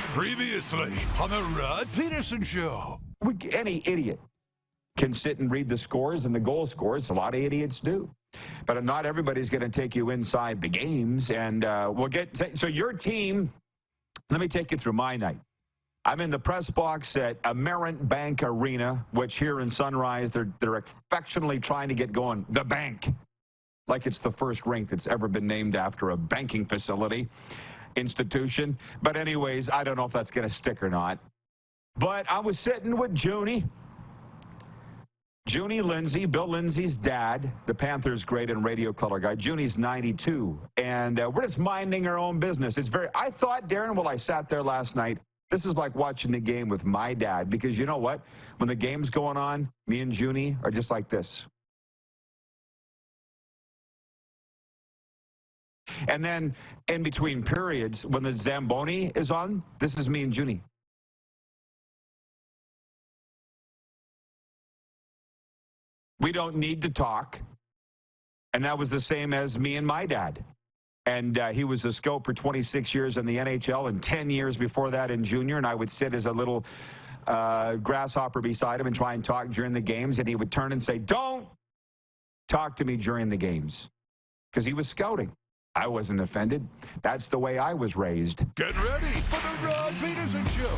Previously on the Rod Pedersen Show. Any idiot can sit and read the scores and the goal scores. A lot of idiots do. But not everybody's going to take you inside the games. And so your team, let me take you through my night. I'm in the press box at Amerint Bank Arena, which here in Sunrise, they're affectionately trying to get going. The bank. Like it's the first rink that's ever been named after a banking facility. Institution. But anyways, I don't know if that's going to stick or not. But I was sitting with Junie Lindsay, Bill Lindsay's dad, the Panthers great and radio color guy. Junie's 92. And we're just minding our own business. I thought, Darren, while I sat there last night, this is like watching the game with my dad. Because you know what? When the game's going on, me and Junie are just like this. And then in between periods, when the Zamboni is on, this is me and Junie. We don't need to talk. And that was the same as me and my dad. And he was a scout for 26 years in the NHL and 10 years before that in junior. And I would sit as a little grasshopper beside him and try and talk during the games. And he would turn and say, "Don't talk to me during the games." Because he was scouting. I wasn't offended. That's the way I was raised. Get ready for the Rod Pedersen Show.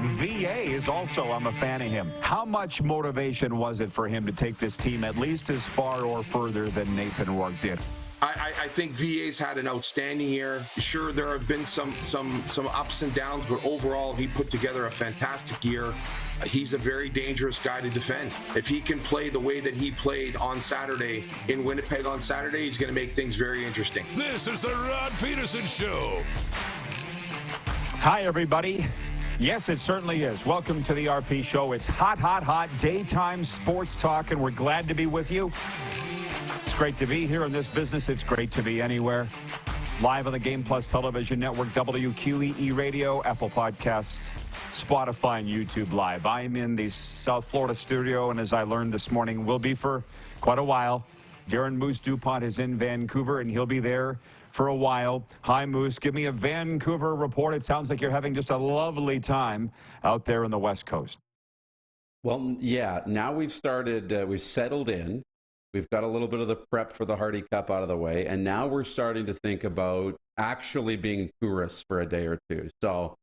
VA is also, I'm a fan of him. How much motivation was it for him to take this team at least as far or further than Nathan Rourke did? I think VA's had an outstanding year. Sure, there have been some ups and downs, but overall, he put together a fantastic year. He's a very dangerous guy to defend. If he can play the way that he played on Saturday in Winnipeg on Saturday, he's going to make things very interesting. This is the Rod Pedersen Show. Hi, everybody. Yes, it certainly is. Welcome to the RP Show. It's hot daytime sports talk, and we're glad to be with you. It's great to be here in this business. It's great to be anywhere. Live on the Game Plus Television Network, WQEE Radio, Apple Podcasts, Spotify, and YouTube Live. I'm in the South Florida studio, and as I learned this morning, will be for quite a while. Darren Moose DuPont is in Vancouver, and he'll be there for a while. Hi, Moose. Give me a Vancouver report. It sounds like you're having just a lovely time out there on the West Coast. Well, yeah. Now we've started, we've settled in. We've got a little bit of the prep for the Hardy Cup out of the way. And now we're starting to think about actually being tourists for a day or two. So,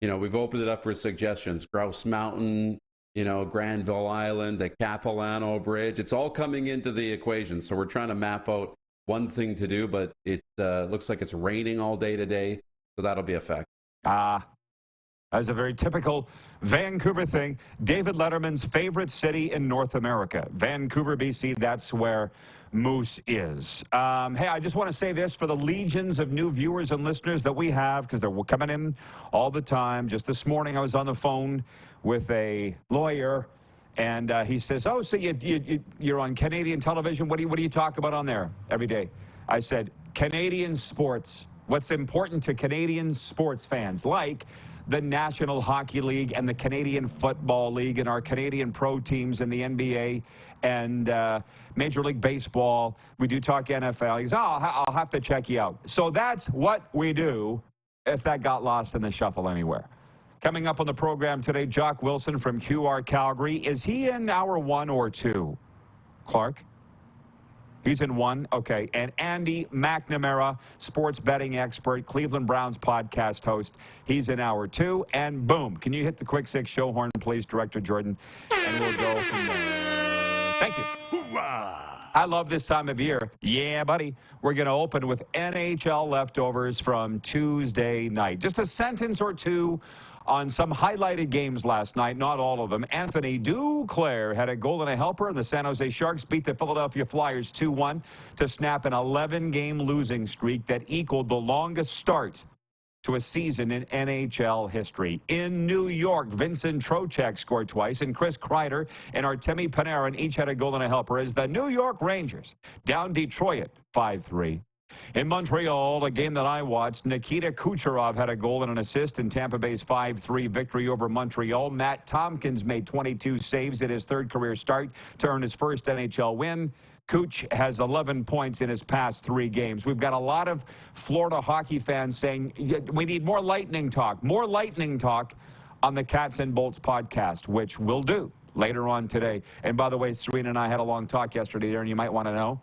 we've opened it up for suggestions. Grouse Mountain, Granville Island, the Capilano Bridge. It's all coming into the equation. So we're trying to map out one thing to do, but it looks like it's raining all day today, so that'll be a fact. That's a very typical Vancouver thing. David Letterman's favorite city in North America, Vancouver, BC. That's where Moose is. Hey, I just want to say this for the legions of new viewers and listeners that we have, because they're coming in all the time. Just this morning, I was on the phone with a lawyer. And he says, "Oh, so you're on Canadian television? What do you talk about on there every day?" I said, "Canadian sports. What's important to Canadian sports fans, like the National Hockey League and the Canadian Football League and our Canadian pro teams in the NBA and Major League Baseball. We do talk NFL." He goes, "Oh, I'll have to check you out." So that's what we do if that got lost in the shuffle anywhere. Coming up on the program today, Jock Wilson from QR Calgary. Is he in hour 1 or 2? Clark? He's in 1? Okay. And Andy McNamara, sports betting expert, Cleveland Browns podcast host. He's in hour 2. And boom. Can you hit the quick 6 show horn, please, Director Jordan? And we'll go from there. Thank you. Hoorah! I love this time of year. Yeah, buddy. We're going to open with NHL leftovers from Tuesday night. Just a sentence or two on some highlighted games last night, not all of them. Anthony Duclair had a goal and a helper, and the San Jose Sharks beat the Philadelphia Flyers 2-1 to snap an 11-game losing streak that equaled the longest start to a season in NHL history. In New York, Vincent Trocheck scored twice, and Chris Kreider and Artemi Panarin each had a goal and a helper as the New York Rangers down Detroit 5-3. In Montreal, a game that I watched, Nikita Kucherov had a goal and an assist in Tampa Bay's 5-3 victory over Montreal. Matt Tompkins made 22 saves at his third career start to earn his first NHL win. Cooch has 11 points in his past 3 games. We've got a lot of Florida hockey fans saying we need more lightning talk on the Cats and Bolts podcast, which we'll do later on today. And by the way, Serena and I had a long talk yesterday, Darren, you might want to know.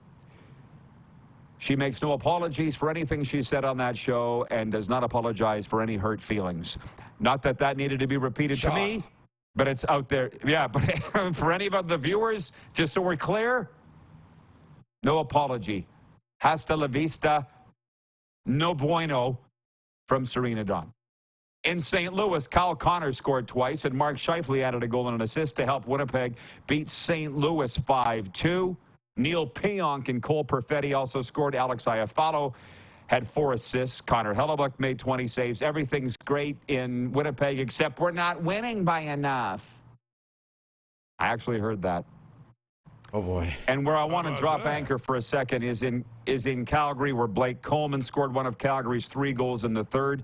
She makes no apologies for anything she said on that show and does not apologize for any hurt feelings. Not that that needed to be repeated to me, but it's out there. Yeah, but for any of the viewers, just so we're clear, no apology. Hasta la vista. No bueno from Serena Dawn. In St. Louis, Kyle Connor scored twice, and Mark Scheifele added a goal and an assist to help Winnipeg beat St. Louis 5-2. Neil Pionk and Cole Perfetti also scored. Alex Iafallo had 4 assists. Connor Hellebuck made 20 saves. Everything's great in Winnipeg, except we're not winning by enough. I actually heard that. Oh, boy. And where I want to drop anchor for a second is in Calgary, where Blake Coleman scored one of Calgary's 3 goals in the third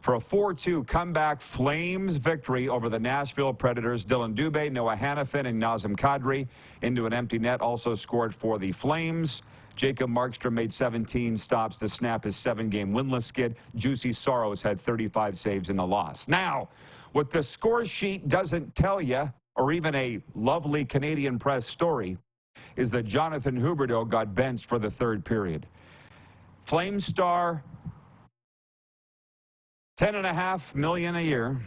for a 4-2 comeback Flames victory over the Nashville Predators. Dylan Dubé, Noah Hannafin, and Nazem Kadri into an empty net also scored for the Flames. Jacob Markstrom made 17 stops to snap his 7-game winless skid. Juicy Soros had 35 saves in the loss. Now, what the score sheet doesn't tell you, or even a lovely Canadian press story, is that Jonathan Huberdeau got benched for the third period. Flame star, $10.5 million a year,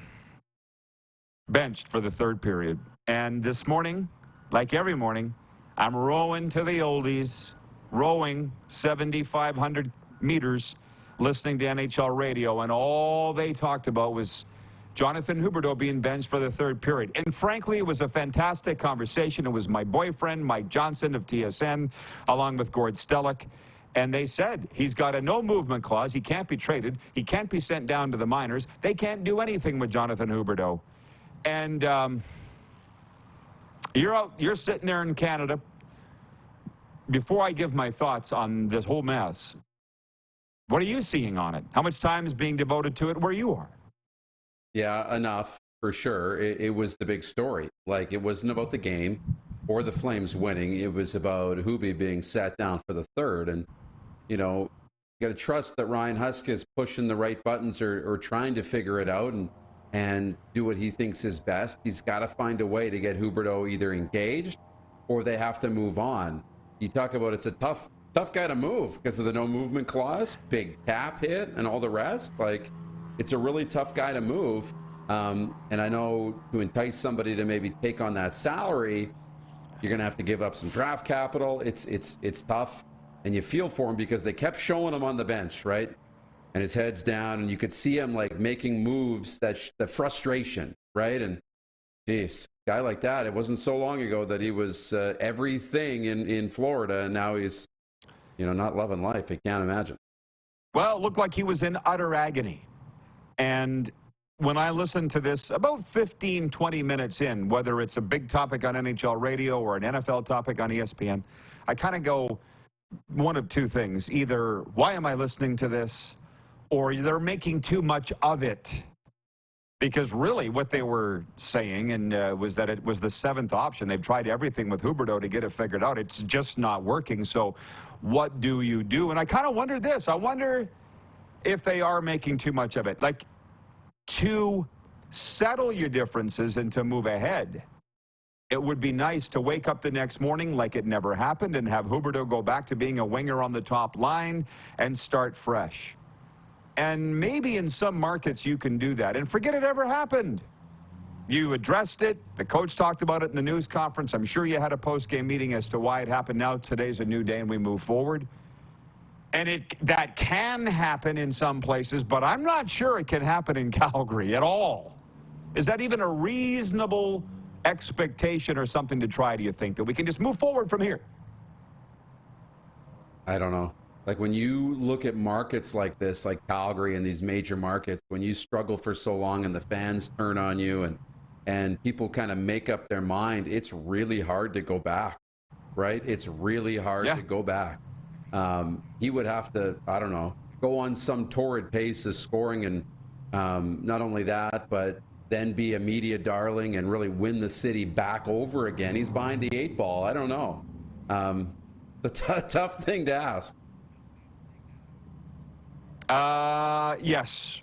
benched for the third period. And this morning, like every morning, I'm rowing to the oldies, rowing 7,500 meters, listening to NHL radio, and all they talked about was Jonathan Huberdeau being benched for the third period. And frankly, it was a fantastic conversation. It was my boyfriend, Mike Johnson of TSN, along with Gord Stellick. And they said he's got a no-movement clause. He can't be traded. He can't be sent down to the minors. They can't do anything with Jonathan Huberdeau. And you're sitting there in Canada. Before I give my thoughts on this whole mess, what are you seeing on it? How much time is being devoted to it where you are? Yeah, enough, for sure. It was the big story. Like, it wasn't about the game or the Flames winning. It was about Hubie being sat down for the third. And, you know, you got to trust that Ryan Huska is pushing the right buttons or trying to figure it out and do what he thinks is best. He's got to find a way to get Huberdeau either engaged or they have to move on. You talk about it's a tough guy to move because of the no movement clause, big cap hit, and all the rest. Like, it's a really tough guy to move. And I know to entice somebody to maybe take on that salary, you're going to have to give up some draft capital. It's tough. And you feel for him because they kept showing him on the bench, right? And his head's down, and you could see him like making moves the frustration, right? And geez, guy like that, it wasn't so long ago that he was everything in Florida, and now he's, you know, not loving life. I can't imagine. Well, it looked like he was in utter agony. And when I listen to this about 15, 20 minutes in, whether it's a big topic on NHL radio or an NFL topic on ESPN, I kind of go one of two things. Either, why am I listening to this? Or they're making too much of it. Because really what they were saying was that it was the 7th option. They've tried everything with Huberdeau to get it figured out. It's just not working. So what do you do? And I kind of wonder this. I wonder if they are making too much of it. Like, to settle your differences and to move ahead, it would be nice to wake up the next morning like it never happened and have Huberdeau go back to being a winger on the top line and start fresh. And maybe in some markets you can do that and forget it ever happened. You addressed it. The coach talked about it in the news conference. I'm sure you had a post-game meeting as to why it happened. Now today's a new day and we move forward. And that can happen in some places, but I'm not sure it can happen in Calgary at all. Is that even a reasonable expectation or something to try, do you think, that we can just move forward from here? I don't know. Like when you look at markets like this, like Calgary and these major markets, when you struggle for so long and the fans turn on you and people kind of make up their mind, it's really hard to go back, right? It's really hard to go back. He would have to, I don't know, go on some torrid pace of scoring, and not only that, but then be a media darling and really win the city back over again. He's behind the 8 ball. I don't know. The tough thing to ask. Yes.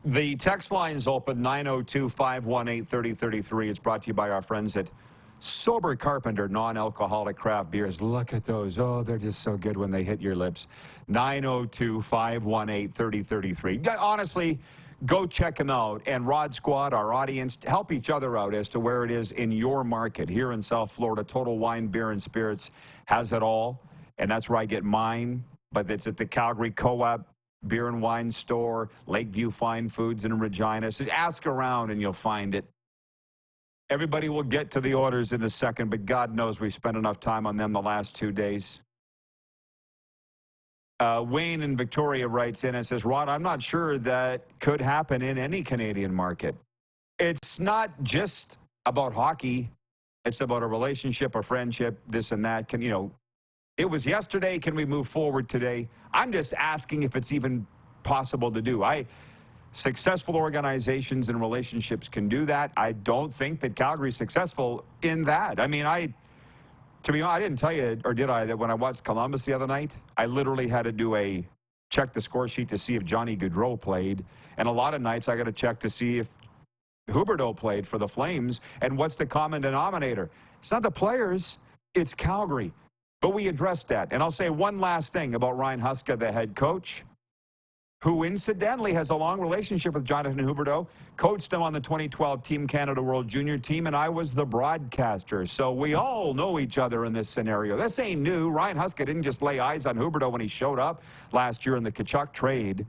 The text line is open, 902-518-3033. It's brought to you by our friends at Sober Carpenter non-alcoholic craft beers. Look at those. Oh, they're just so good when they hit your lips. 902-518-3033. Honestly, go check them out. And Rod Squad, our audience, help each other out as to where it is in your market. Here in South Florida, Total Wine, Beer, and Spirits has it all. And that's where I get mine. But it's at the Calgary Co-op Beer and Wine Store, Lakeview Fine Foods in Regina. So ask around and you'll find it. Everybody will get to the orders in a second, but God knows we spent enough time on them the last 2 days. Wayne in Victoria writes in and says, Rod, I'm not sure that could happen in any Canadian market. It's not just about hockey. It's about a relationship, a friendship, this and that. It was yesterday. Can we move forward today? I'm just asking if it's even possible to do. Successful organizations and relationships can do that. I don't think that Calgary's successful in that. I mean, to be honest, I didn't tell you, or did I, that when I watched Columbus the other night, I literally had to do check the score sheet to see if Johnny Gaudreau played. And a lot of nights I got to check to see if Huberdeau played for the Flames. And what's the common denominator? It's not the players, it's Calgary. But we addressed that. And I'll say one last thing about Ryan Huska, the head coach, who incidentally has a long relationship with Jonathan Huberdeau, coached him on the 2012 Team Canada World Junior team, and I was the broadcaster. So we all know each other in this scenario. This ain't new. Ryan Huska didn't just lay eyes on Huberdeau when he showed up last year in the Tkachuk trade.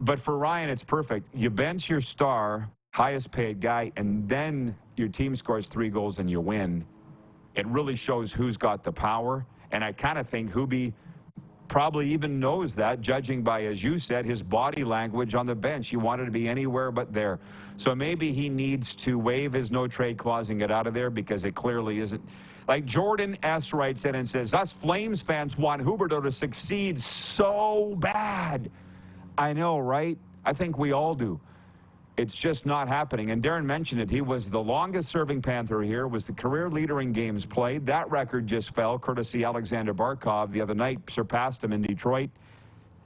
But for Ryan, it's perfect. You bench your star, highest paid guy, and then your team scores 3 goals and you win. It really shows who's got the power, and I kind of think Hubie probably even knows that, judging by, as you said, his body language on the bench. He wanted to be anywhere but there. So maybe he needs to waive his no-trade clause and get out of there, because it clearly isn't. Like Jordan S. writes in and says, us Flames fans want Huberdeau to succeed so bad. I know, right? I think we all do. It's just not happening. And Darren mentioned it. He was the longest-serving Panther here, was the career leader in games played. That record just fell, courtesy Alexander Barkov the other night, surpassed him in Detroit.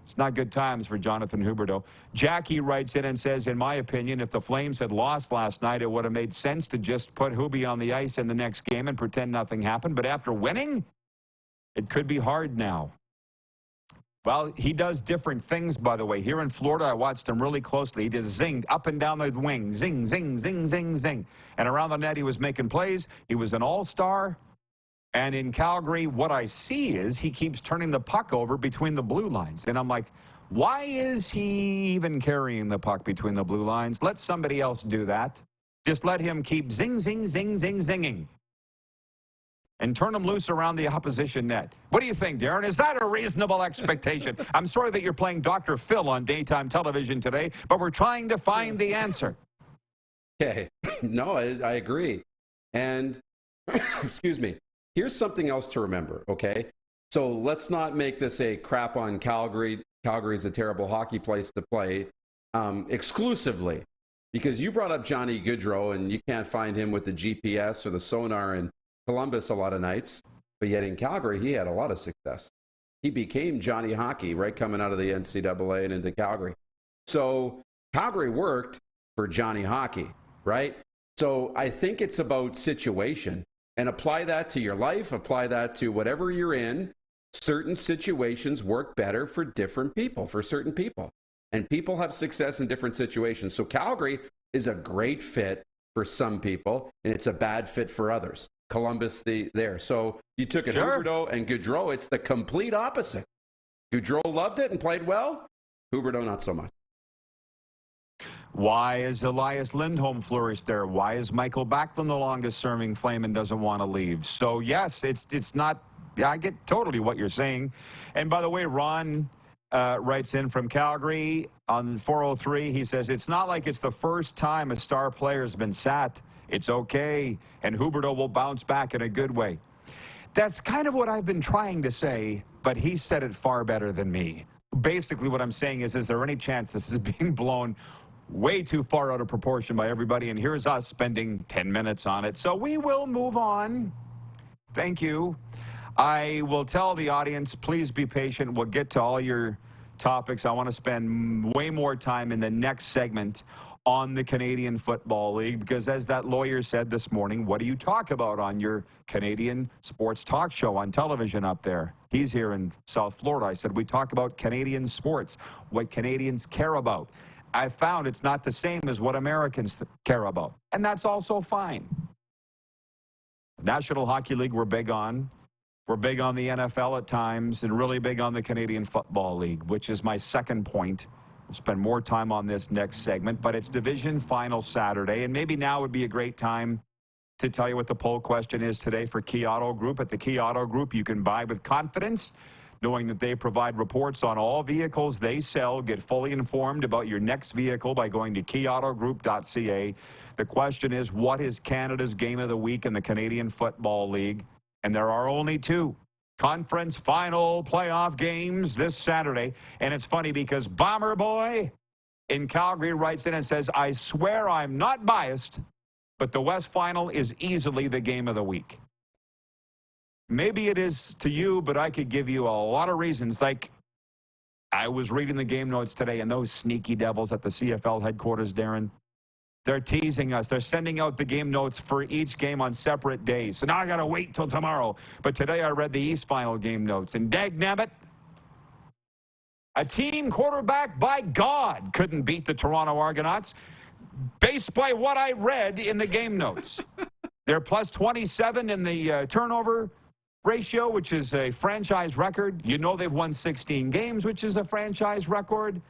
It's not good times for Jonathan Huberdeau. Jackie writes in and says, in my opinion, if the Flames had lost last night, it would have made sense to just put Hubie on the ice in the next game and pretend nothing happened. But after winning, it could be hard now. Well, he does different things, by the way. Here in Florida, I watched him really closely. He just zinged up and down the wing. Zing, zing, zing, zing, zing. And around the net, he was making plays. He was an all-star. And in Calgary, what I see is he keeps turning the puck over between the blue lines. And I'm like, why is he even carrying the puck between the blue lines? Let somebody else do that. Just let him keep zing, zing, zing, zing, zinging. And turn them loose around the opposition net. What do you think, Darren? Is that a reasonable expectation? I'm sorry that you're playing Dr. Phil on daytime television today, but we're trying to find the answer. Okay. No, I agree. And, excuse me, here's something else to remember, okay? So let's not make this a crap on Calgary. Calgary is a terrible hockey place to play exclusively. Because you brought up Johnny Gaudreau, and you can't find him with the GPS or the sonar in Columbus a lot of nights, but yet in Calgary, he had a lot of success. He became Johnny Hockey, right, coming out of the NCAA and into Calgary. So Calgary worked for Johnny Hockey, right? So I think it's about situation, and apply that to your life, apply that to whatever you're in. Certain situations work better for different people, for certain people. And people have success in different situations. So Calgary is a great fit for some people, and it's a bad fit for others. Columbus there. So you took it, sure. Huberdeau and Gaudreau, it's the complete opposite. Gaudreau loved it and played well. Huberdeau, not so much. Why is Elias Lindholm flourished there? Why is Michael Backlund the longest-serving Flame and doesn't want to leave? So, yes, it's not Yeah, I get totally what you're saying. And by the way, Ron writes in from Calgary on 403. He says, it's not like it's the first time a star player has been sat. It's okay. And Huberdeau will bounce back in a good way. That's kind of what I've been trying to say, but he said it far better than me. Basically, what I'm saying is there any chance this is being blown way too far out of proportion by everybody? And here's us spending 10 minutes on it. So we will move on. Thank you. I will tell the audience, please be patient. We'll get to all your topics. I want to spend way more time in the next segment on the Canadian Football League, because as that lawyer said this morning, what do you talk about on your Canadian sports talk show on television up there? He's here in South Florida. I said, we talk about Canadian sports, what Canadians care about. I found it's not the same as what Americans care about, and that's also fine. National Hockey League we're big on. We're big on the NFL at times, and really big on the Canadian Football League, which is my second point. We'll spend more time on this next segment, but it's Division Finals Saturday, and maybe now would be a great time to tell you what the poll question is today for Key Auto Group. At the Key Auto Group, you can buy with confidence, knowing that they provide reports on all vehicles they sell. Get fully informed about your next vehicle by going to keyautogroup.ca. The question is, what is Canada's game of the week in the Canadian Football League? And there are only two conference final playoff games this Saturday. And it's funny because Bomber Boy in Calgary writes in and says, I swear I'm not biased, but the West Final is easily the game of the week. Maybe it is to you, but I could give you a lot of reasons. Like, I was reading the game notes today, and those sneaky devils at the CFL headquarters, Darren, they're teasing us. They're sending out the game notes for each game on separate days. So now I got to wait till tomorrow. But today I read the East Final game notes. And dagnabbit, a team quarterback by God couldn't beat the Toronto Argonauts based by what I read in the game notes. They're plus 27 in the turnover ratio, which is a franchise record. You know they've won 16 games, which is a franchise record.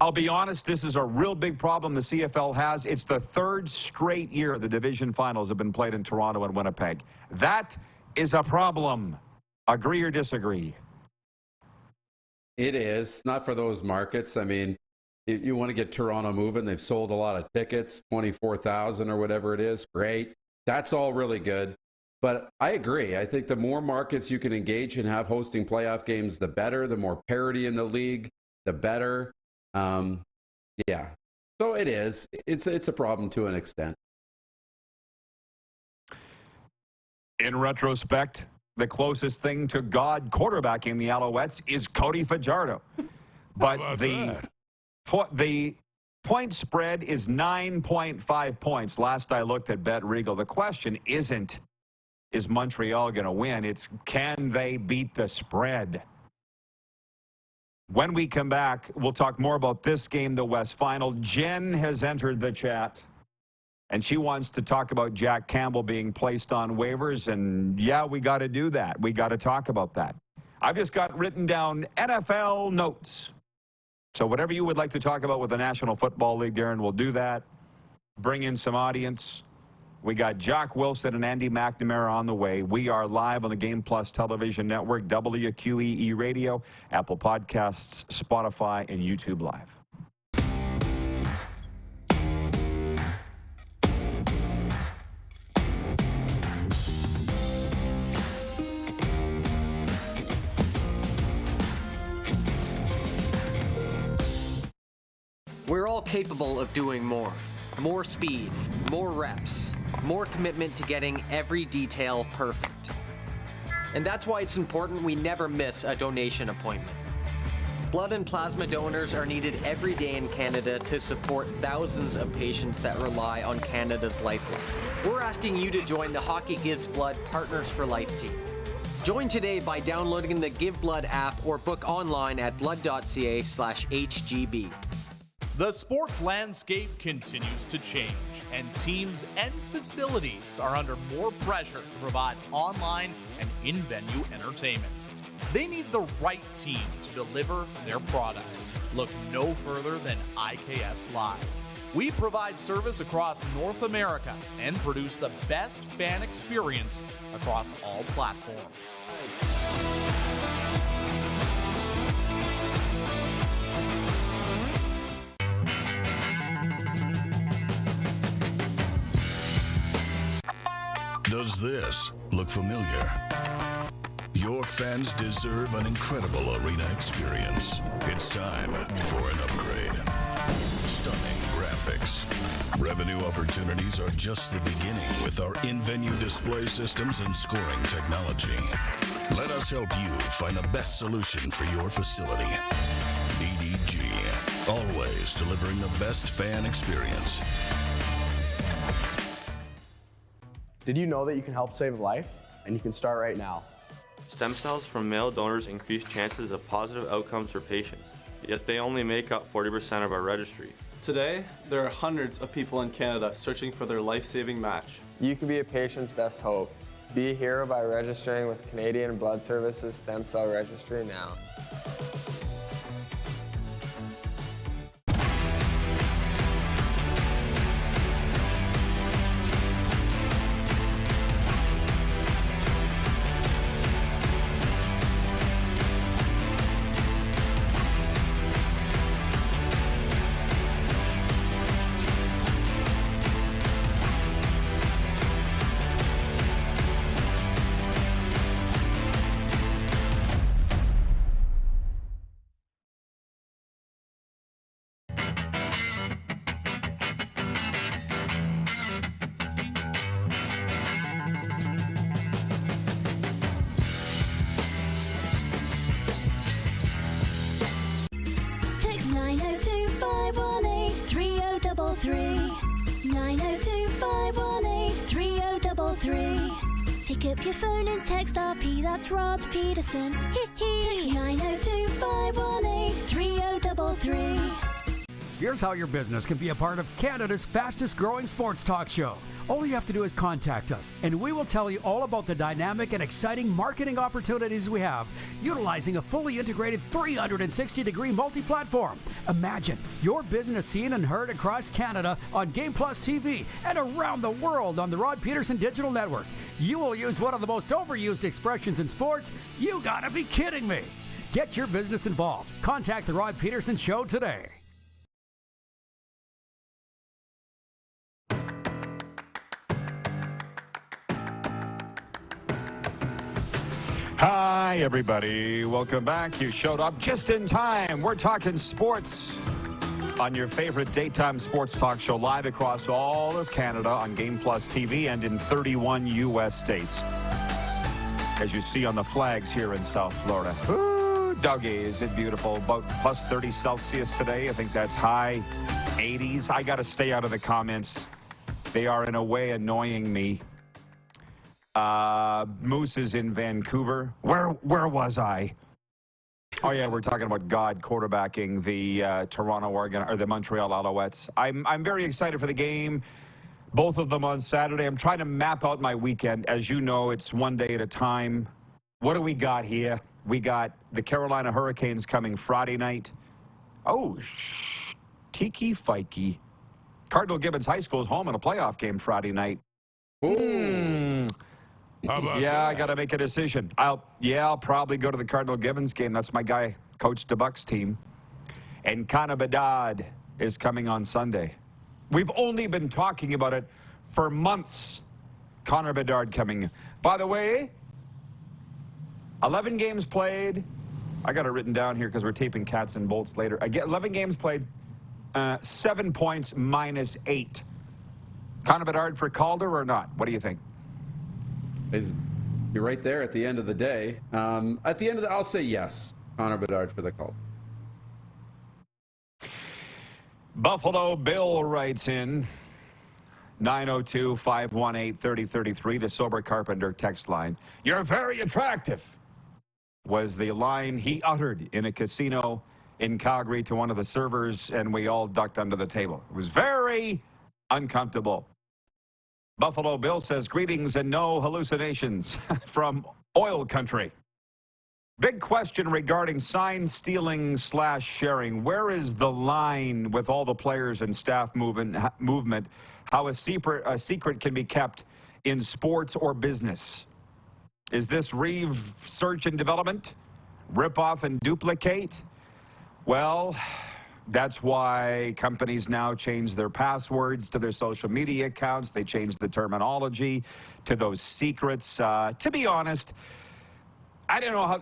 I'll be honest, this is a real big problem the CFL has. It's the third straight year the division finals have been played in Toronto and Winnipeg. That is a problem. Agree or disagree? It is. Not for those markets. I mean, you want to get Toronto moving. They've sold a lot of tickets, 24,000 or whatever it is. Great. That's all really good. But I agree. I think the more markets you can engage and have hosting playoff games, the better. The more parity in the league, the better. Yeah. So it is. It's a problem to an extent. In retrospect, the closest thing to God quarterbacking the Alouettes is Cody Fajardo. But the point spread is 9.5 points. Last I looked at Bet Regal. The question isn't, is Montreal going to win? It's, can they beat the spread? When we come back, we'll talk more about this game, the West Final. Jen has entered the chat, and she wants to talk about Jack Campbell being placed on waivers. And, yeah, we got to do that. We got to talk about that. I've just got written down NFL notes. So whatever you would like to talk about with the National Football League, Darren, we'll do that. Bring in some audience. We got Jock Wilson and Andy McNamara on the way. We are live on the Game Plus Television Network, WQEE Radio, Apple Podcasts, Spotify, and YouTube Live. We're all capable of doing more. More speed, more reps, more commitment to getting every detail perfect. And that's why it's important we never miss a donation appointment. Blood and plasma donors are needed every day in Canada to support thousands of patients that rely on Canada's lifeline. We're asking you to join the Hockey Gives Blood Partners for Life team. Join today by downloading the Give Blood app or book online at blood.ca/HGB. The sports landscape continues to change, and teams and facilities are under more pressure to provide online and in-venue entertainment. They need the right team to deliver their product. Look no further than IKS Live. We provide service across North America and produce the best fan experience across all platforms. Does this look familiar? Your fans deserve an incredible arena experience. It's time for an upgrade. Stunning graphics. Revenue opportunities are just the beginning with our in-venue display systems and scoring technology. Let us help you find the best solution for your facility. DDG, always delivering the best fan experience. Did you know that you can help save a life? And you can start right now. Stem cells from male donors increase chances of positive outcomes for patients, yet they only make up 40% of our registry. Today, there are hundreds of people in Canada searching for their life-saving match. You can be a patient's best hope. Be a hero by registering with Canadian Blood Services Stem Cell Registry now. Text 902-518-3033. 902-518-3033. Pick up your phone and text RP, that's Rod Pedersen. Text 902-518-3033. Here's how your business can be a part of Canada's fastest growing sports talk show. All you have to do is contact us, and we will tell you all about the dynamic and exciting marketing opportunities we have, utilizing a fully integrated 360-degree multi-platform. Imagine your business seen and heard across Canada on Game Plus TV and around the world on the Rod Pedersen Digital Network. You will use one of the most overused expressions in sports. You gotta be kidding me. Get your business involved. Contact the Rod Pedersen Show today. Hi, everybody. Welcome back. You showed up just in time. We're talking sports on your favorite daytime sports talk show, live across all of Canada on Game Plus TV and in 31 U.S. states. As you see on the flags here in South Florida. Ooh, doggy, is it beautiful. About plus 30 Celsius today. I think that's high 80s. I got to stay out of the comments. They are, in a way, annoying me. Moose is in Vancouver. Where was I? Oh yeah, we're talking about God quarterbacking the the Montreal Alouettes. I'm very excited for the game. Both of them on Saturday. I'm trying to map out my weekend. As you know, it's one day at a time. What do we got here? We got the Carolina Hurricanes coming Friday night. Oh, tiki fikey. Cardinal Gibbons High School is home in a playoff game Friday night. Yeah, I got to make a decision. I'll probably go to the Cardinal Gibbons game. That's my guy, Coach DeBuck's team. And Connor Bedard is coming on Sunday. We've only been talking about it for months. Connor Bedard coming. By the way, 11 games played. I got it written down here because we're taping Cats and Bolts later. 11 games played, 7 points -8. Connor Bedard for Calder or not? What do you think? You're right there at the end of the day. At the end of the, I'll say yes. Connor Bedard for the call. Buffalo Bill writes in 902-518-3033, the Sober Carpenter text line. You're very attractive, was the line he uttered in a casino in Calgary to one of the servers, and we all ducked under the table. It was very uncomfortable. Buffalo Bill says, greetings and no hallucinations from oil country. Big question regarding sign stealing / sharing. Where is the line with all the players and staff movement? How a secret can be kept in sports or business? Is this research and development? Rip off and duplicate? Well, that's why companies now change their passwords to their social media accounts. They change the terminology to those secrets. To be honest, I don't know how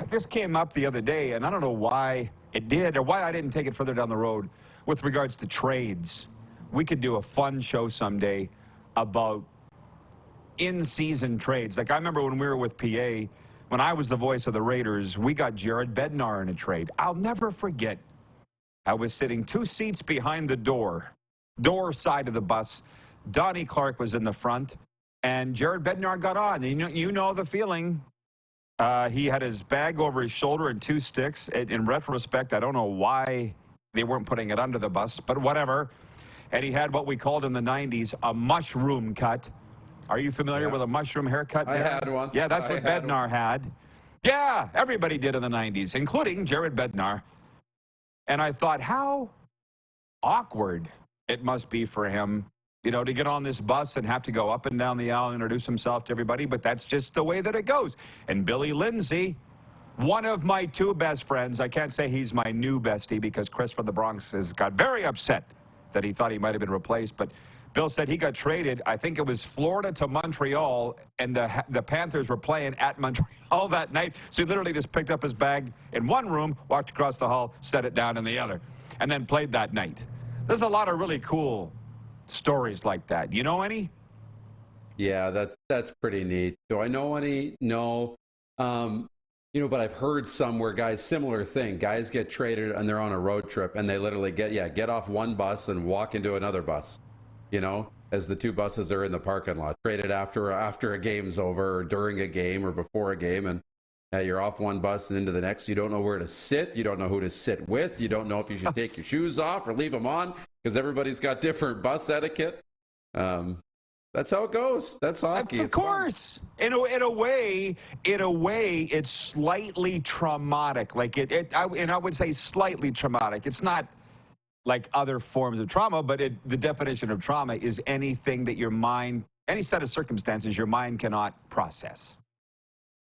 this came up the other day, and I don't know why it did or why I didn't take it further down the road with regards to trades. We could do a fun show someday about in-season trades. Like I remember when we were with PA, when I was the voice of the Raiders, we got Jared Bednar in a trade. I'll never forget. I was sitting 2 seats behind the door side of the bus. Donnie Clark was in the front, and Jared Bednar got on. You know the feeling. He had his bag over his shoulder and 2 sticks. In retrospect, I don't know why they weren't putting it under the bus, but whatever. And he had what we called in the 90s a mushroom cut. Are you familiar with a mushroom haircut? I had one. Yeah, that's what Bednar had. Yeah, everybody did in the 90s, including Jared Bednar. And I thought, how awkward it must be for him, to get on this bus and have to go up and down the aisle and introduce himself to everybody, but that's just the way that it goes. And Billy Lindsay, one of my 2 best friends, I can't say he's my new bestie because Chris from the Bronx got very upset that he thought he might have been replaced, but Bill said he got traded. I think it was Florida to Montreal, and the Panthers were playing at Montreal that night, so he literally just picked up his bag in one room, walked across the hall, set it down in the other, and then played that night. There's a lot of really cool stories like that. You know any? Yeah, that's pretty neat. Do I know any? No. But I've heard some where guys, similar thing. Guys get traded and they're on a road trip and they literally get off one bus and walk into another bus, as the 2 buses are in the parking lot, traded after a game's over or during a game or before a game, and you're off one bus and into the next. You don't know where to sit. You don't know who to sit with. You don't know if you should take your shoes off or leave them on because everybody's got different bus etiquette. That's how it goes. That's hockey. Of course. In a way, it's slightly traumatic. Like I would say slightly traumatic. It's not like other forms of trauma, but the definition of trauma is anything that your mind, any set of circumstances your mind cannot process.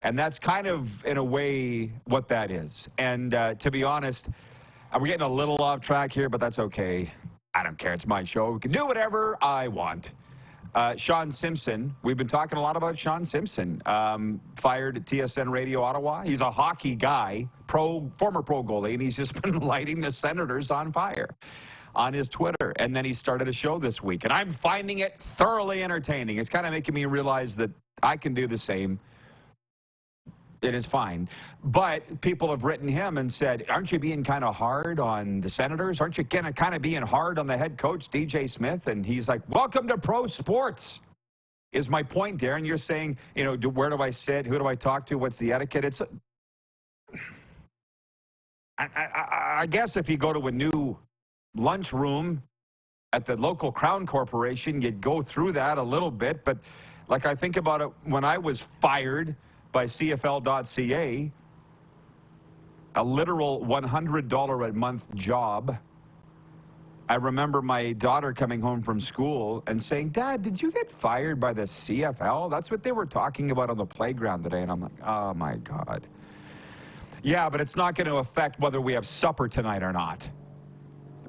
And that's kind of, in a way, what that is. And to be honest, we're getting a little off track here, but that's okay. I don't care. It's my show. We can do whatever I want. Sean Simpson, we've been talking a lot about Sean Simpson, fired at TSN Radio Ottawa. He's a hockey guy, former pro goalie, and he's just been lighting the Senators on fire on his Twitter. And then he started a show this week, and I'm finding it thoroughly entertaining. It's kind of making me realize that I can do the same. It is fine. But people have written him and said, aren't you being kind of hard on the Senators? Aren't you kind of being hard on the head coach, DJ Smith? And he's like, welcome to pro sports, is my point, Darren. You're saying, where do I sit? Who do I talk to? What's the etiquette? I guess if you go to a new lunchroom at the local Crown Corporation, you'd go through that a little bit. But like I think about it, when I was fired by CFL.ca, a literal $100 a month job. I remember my daughter coming home from school and saying, Dad, did you get fired by the CFL? That's what they were talking about on the playground today. And I'm like, oh my God. Yeah, but it's not going to affect whether we have supper tonight or not.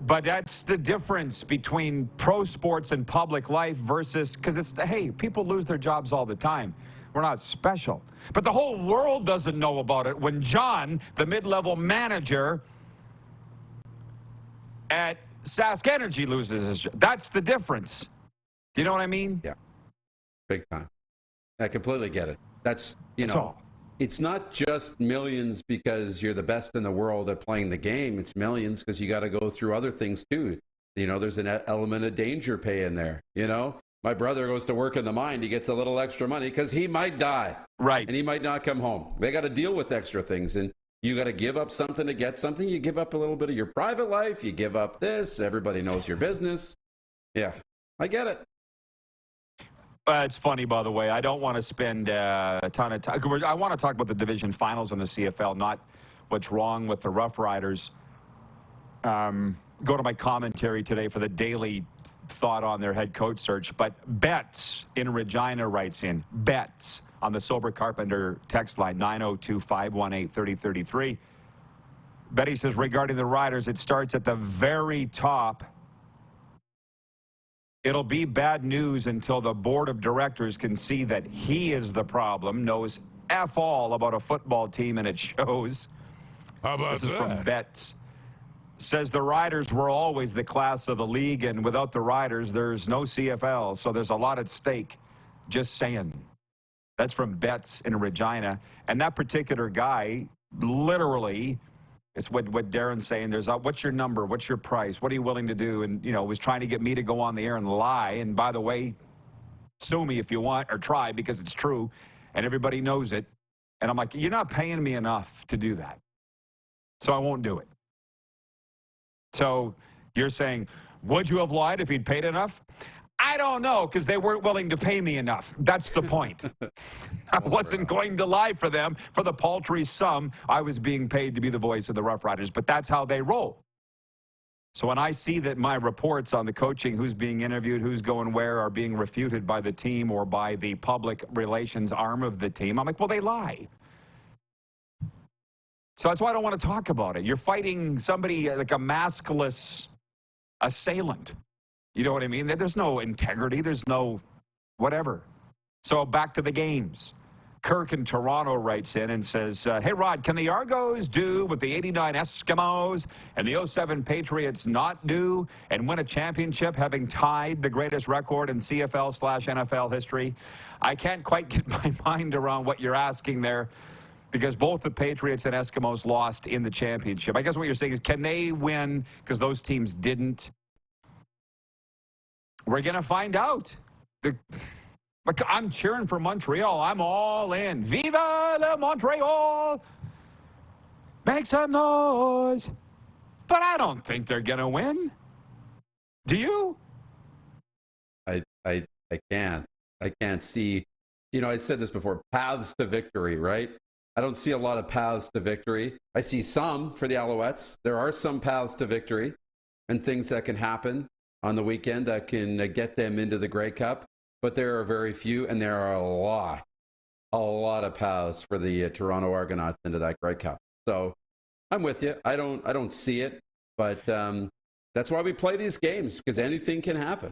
But that's the difference between pro sports and public life versus, because hey, people lose their jobs all the time. We're not special. But the whole world doesn't know about it when John, the mid-level manager at Sask Energy, loses his job. That's the difference. Do you know what I mean? Yeah. Big time. I completely get it. That's all. It's not just millions because you're the best in the world at playing the game. It's millions because you got to go through other things too. There's an element of danger pay in there, My brother goes to work in the mine. He gets a little extra money because he might die. Right. And he might not come home. They got to deal with extra things. And you got to give up something to get something. You give up a little bit of your private life. You give up this. Everybody knows your business. Yeah, I get it. It's funny, by the way. I don't want to spend a ton of time. I want to talk about the division finals in the CFL, not what's wrong with the Rough Riders. Go to my commentary today for the daily thought on their head coach search. But Betts in Regina writes in, Betts on the Sober Carpenter text line, 902-518-3033. Betty says, regarding the Riders, it starts at the very top. It'll be bad news until the board of directors can see that he is the problem, knows F all about a football team, and it shows. How about this is from Betts. Says the Riders were always the class of the league, and without the Riders, there's no CFL, so there's a lot at stake. Just saying. That's from Betts in Regina. And that particular guy, literally, it's what Darren's saying. There's what's your number? What's your price? What are you willing to do? And, you know, was trying to get me to go on the air and lie. And by the way, sue me if you want, or try, because it's true. And everybody knows it. And I'm like, you're not paying me enough to do that. So I won't do it. So you're saying, would you have lied if he'd paid enough? I don't know, because they weren't willing to pay me enough. That's the point. I wasn't going to lie for them for the paltry sum I was being paid to be the voice of the Rough Riders, but that's how they roll. So when I see that my reports on the coaching, who's being interviewed, who's going where, are being refuted by the team or by the public relations arm of the team, I'm like, well, they lie. So that's why I don't want to talk about it. You're fighting somebody like a maskless assailant. You know what I mean? There's no integrity. There's no whatever. So back to the games. Kirk in Toronto writes in and says, hey, Rod, can the Argos do what the 89 Eskimos and the 07 Patriots not do and win a championship, having tied the greatest record in CFL/NFL history? I can't quite get my mind around what you're asking there, because both the Patriots and Eskimos lost in the championship. I guess what you're saying is, can they win because those teams didn't? We're going to find out. I'm cheering for Montreal. I'm all in. Viva le Montreal! Make some noise. But I don't think they're going to win. Do you? I can't. I can't see. You know, I said this before, paths to victory, right? I don't see a lot of paths to victory. I see some for the Alouettes. There are some paths to victory and things that can happen on the weekend that can get them into the Grey Cup. But there are very few, and there are a lot of paths for the Toronto Argonauts into that Grey Cup. So I'm with you. I don't see it, but that's why we play these games, because anything can happen.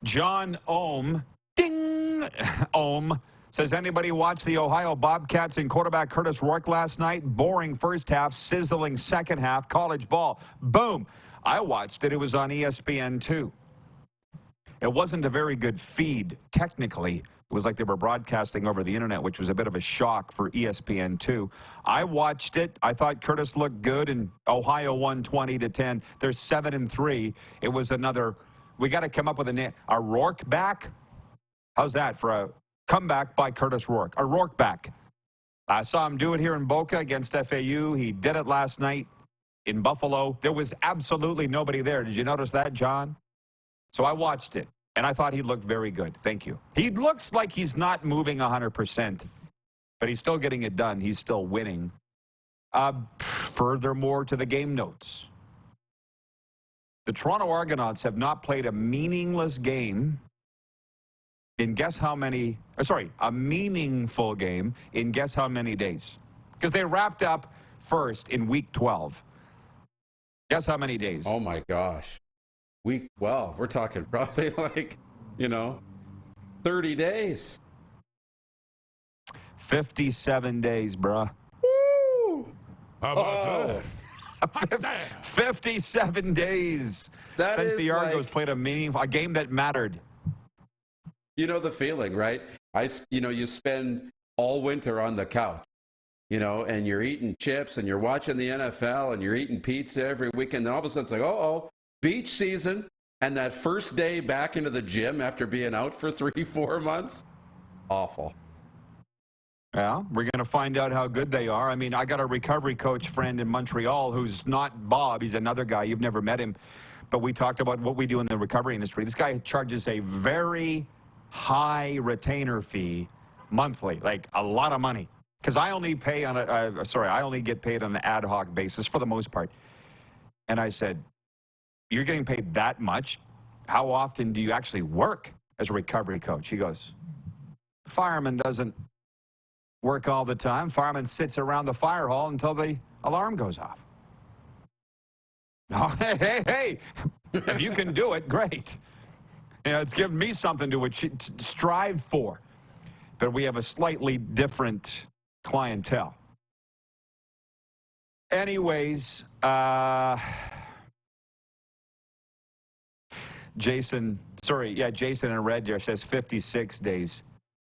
John Ohm, ding, Ohm, says, anybody watch the Ohio Bobcats and quarterback Curtis Rourke last night? Boring first half, sizzling second half, college ball. Boom. I watched it. It was on ESPN2. It wasn't a very good feed, technically. It was like they were broadcasting over the internet, which was a bit of a shock for ESPN2. I watched it. I thought Curtis looked good, and Ohio won 20-10. They're 7-3. It was another, we got to come up with a Rourke back? How's that for a comeback by Curtis Rourke? A Rourke back. I saw him do it here in Boca against FAU. He did it last night in Buffalo. There was absolutely nobody there. Did you notice that, John? So I watched it, and I thought he looked very good. Thank you. He looks like he's not moving 100%, but he's still getting it done. He's still winning. Furthermore, to the game notes. The Toronto Argonauts have not played a meaningless game in guess how many, a meaningful game in guess how many days? Because they wrapped up first in week 12. Guess how many days? Oh, my gosh. Week 12. We're talking probably 30 days. 57 days, bruh. Woo! How about that? 57 days since the Argos played a game that mattered. You know the feeling, right? You spend all winter on the couch, and you're eating chips and you're watching the NFL and you're eating pizza every weekend. Then all of a sudden it's like, beach season. And that first day back into the gym after being out for 3-4 months, awful. Yeah, we're going to find out how good they are. I mean, I got a recovery coach friend in Montreal who's not Bob. He's another guy. You've never met him. But we talked about what we do in the recovery industry. This guy charges a very high retainer fee monthly, like a lot of money. Because I only pay on I only get paid on an ad hoc basis for the most part. And I said, you're getting paid that much? How often do you actually work as a recovery coach? He goes, fireman doesn't work all the time. Fireman sits around the fire hall until the alarm goes off. Oh, hey, if you can do it, great. You know, it's given me something to strive for. But we have a slightly different clientele. Anyways, Jason in Red Deer says 56 days.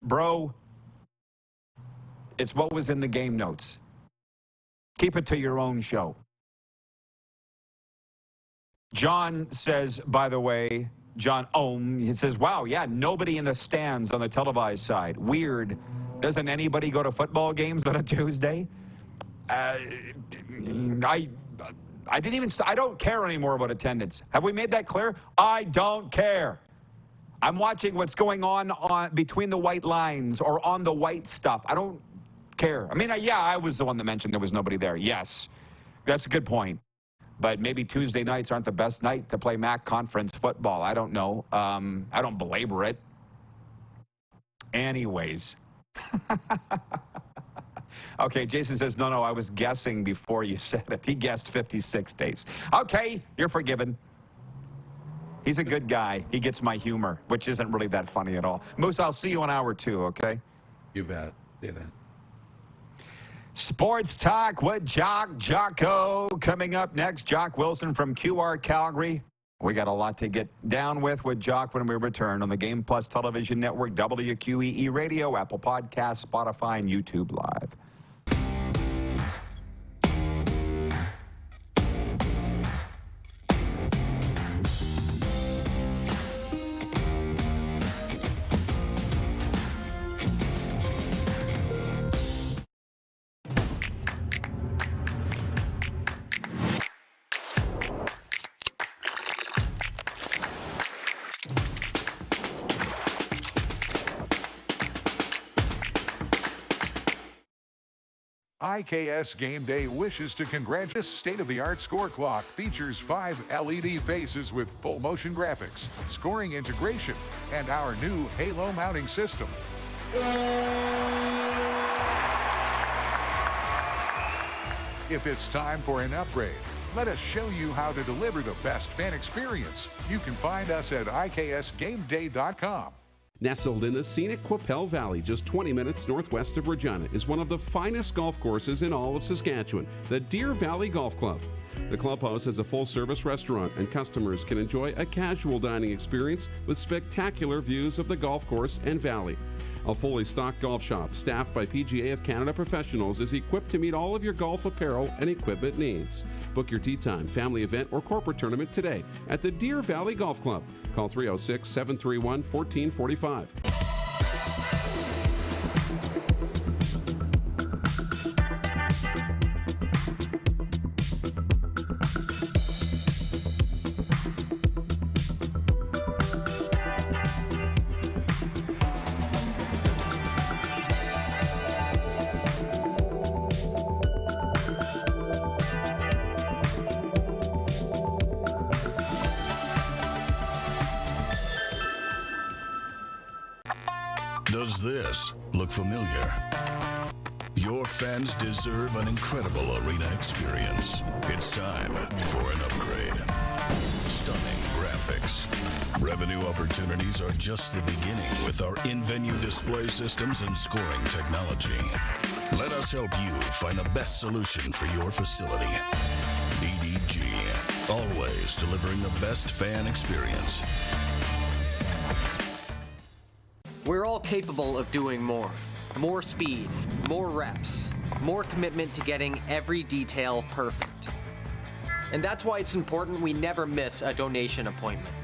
Bro, it's what was in the game notes. Keep it to your own show. John says, by the way, John Ohm, he says, wow, yeah, nobody in the stands on the televised side. Weird. Doesn't anybody go to football games on a Tuesday? I don't care anymore about attendance. Have we made that clear? I don't care. I'm watching what's going on between the white lines or on the white stuff. I don't care. I mean, yeah, I was the one that mentioned there was nobody there. Yes, that's a good point. But maybe Tuesday nights aren't the best night to play MAC conference football. I don't know. I don't belabor it. Anyways. Okay, Jason says, no, I was guessing before you said it. He guessed 56 days. Okay, you're forgiven. He's a good guy. He gets my humor, which isn't really that funny at all. Moose, I'll see you in hour 2, okay? You bet. Do that. Sports Talk with Jocko. Coming up next, Jock Wilson from QR Calgary. We got a lot to get down with Jock when we return on the Game Plus Television Network, WQEE Radio, Apple Podcasts, Spotify, and YouTube Live. IKS Game Day wishes to congratulate. This state-of-the-art score clock features 5 LED faces with full motion graphics, scoring integration, and our new Halo mounting system. If it's time for an upgrade, let us show you how to deliver the best fan experience. You can find us at IKSGameDay.com. Nestled in the scenic Qu'Appelle Valley, just 20 minutes northwest of Regina, is one of the finest golf courses in all of Saskatchewan, the Deer Valley Golf Club. The clubhouse has a full-service restaurant, and customers can enjoy a casual dining experience with spectacular views of the golf course and valley. A fully stocked golf shop, staffed by PGA of Canada professionals, is equipped to meet all of your golf apparel and equipment needs. Book your tee time, family event, or corporate tournament today at the Deer Valley Golf Club. Call 306-731-1445. Does this look familiar? Your fans deserve an incredible arena experience. It's time for an upgrade. Stunning graphics. Revenue opportunities are just the beginning with our in-venue display systems and scoring technology. Let us help you find the best solution for your facility. DDG, always delivering the best fan experience. We're all capable of doing more. More speed, more reps, more commitment to getting every detail perfect. And that's why it's important we never miss a donation appointment.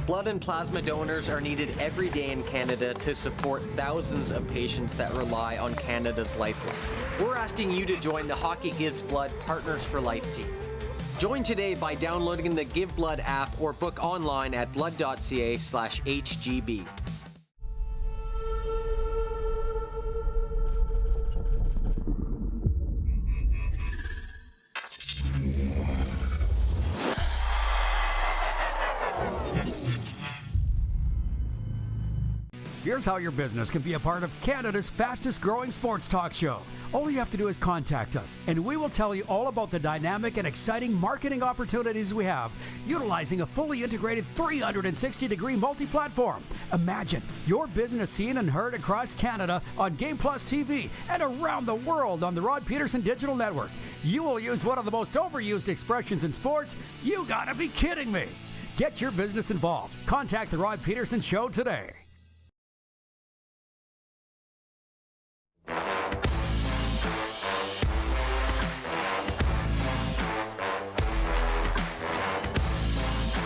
Blood and plasma donors are needed every day in Canada to support thousands of patients that rely on Canada's lifeline. We're asking you to join the Hockey Gives Blood Partners for Life team. Join today by downloading the Give Blood app or book online at blood.ca/HGB. Here's how your business can be a part of Canada's fastest growing sports talk show. All you have to do is contact us, and we will tell you all about the dynamic and exciting marketing opportunities we have, utilizing a fully integrated 360-degree multi-platform. Imagine your business seen and heard across Canada on Game Plus TV and around the world on the Rod Pedersen Digital Network. You will use one of the most overused expressions in sports. You gotta be kidding me. Get your business involved. Contact the Rod Pedersen Show today.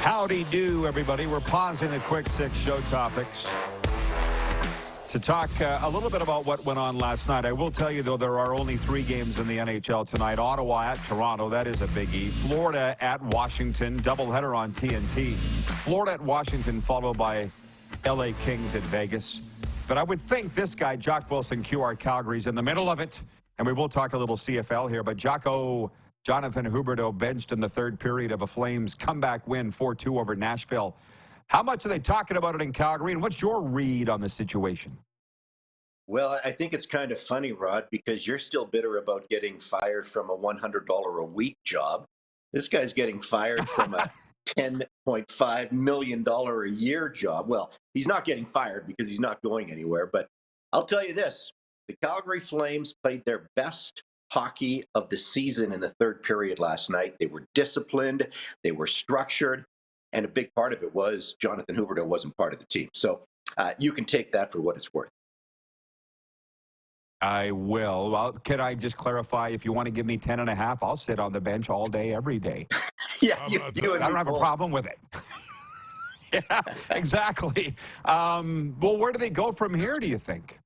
Howdy do, everybody. We're pausing the quick six show topics to talk a little bit about what went on last night. I will tell you, though, there are only 3 games in the NHL tonight. Ottawa at Toronto, that is a biggie. Florida at Washington, doubleheader on TNT. Florida at Washington, followed by LA Kings at Vegas. But I would think this guy, Jock Wilson, QR Calgary's in the middle of it. And we will talk a little CFL here, but Jonathan Huberdeau benched in the third period of a Flames comeback win, 4-2 over Nashville. How much are they talking about it in Calgary, and what's your read on the situation? Well, I think it's kind of funny, Rod, because you're still bitter about getting fired from a $100 a week job. This guy's getting fired from a $10.5 million a year job. Well, he's not getting fired because he's not going anywhere, but I'll tell you this. The Calgary Flames played their best hockey of the season in the third period last night. They were disciplined, they were structured, and a big part of it was Jonathan Huberdeau wasn't part of the team. So you can take that for what it's worth. I will. Well, can I just clarify, if you want to give me 10.5, I'll sit on the bench all day, every day. Yeah, I don't have a problem with it. Yeah, exactly. Well, where do they go from here, do you think?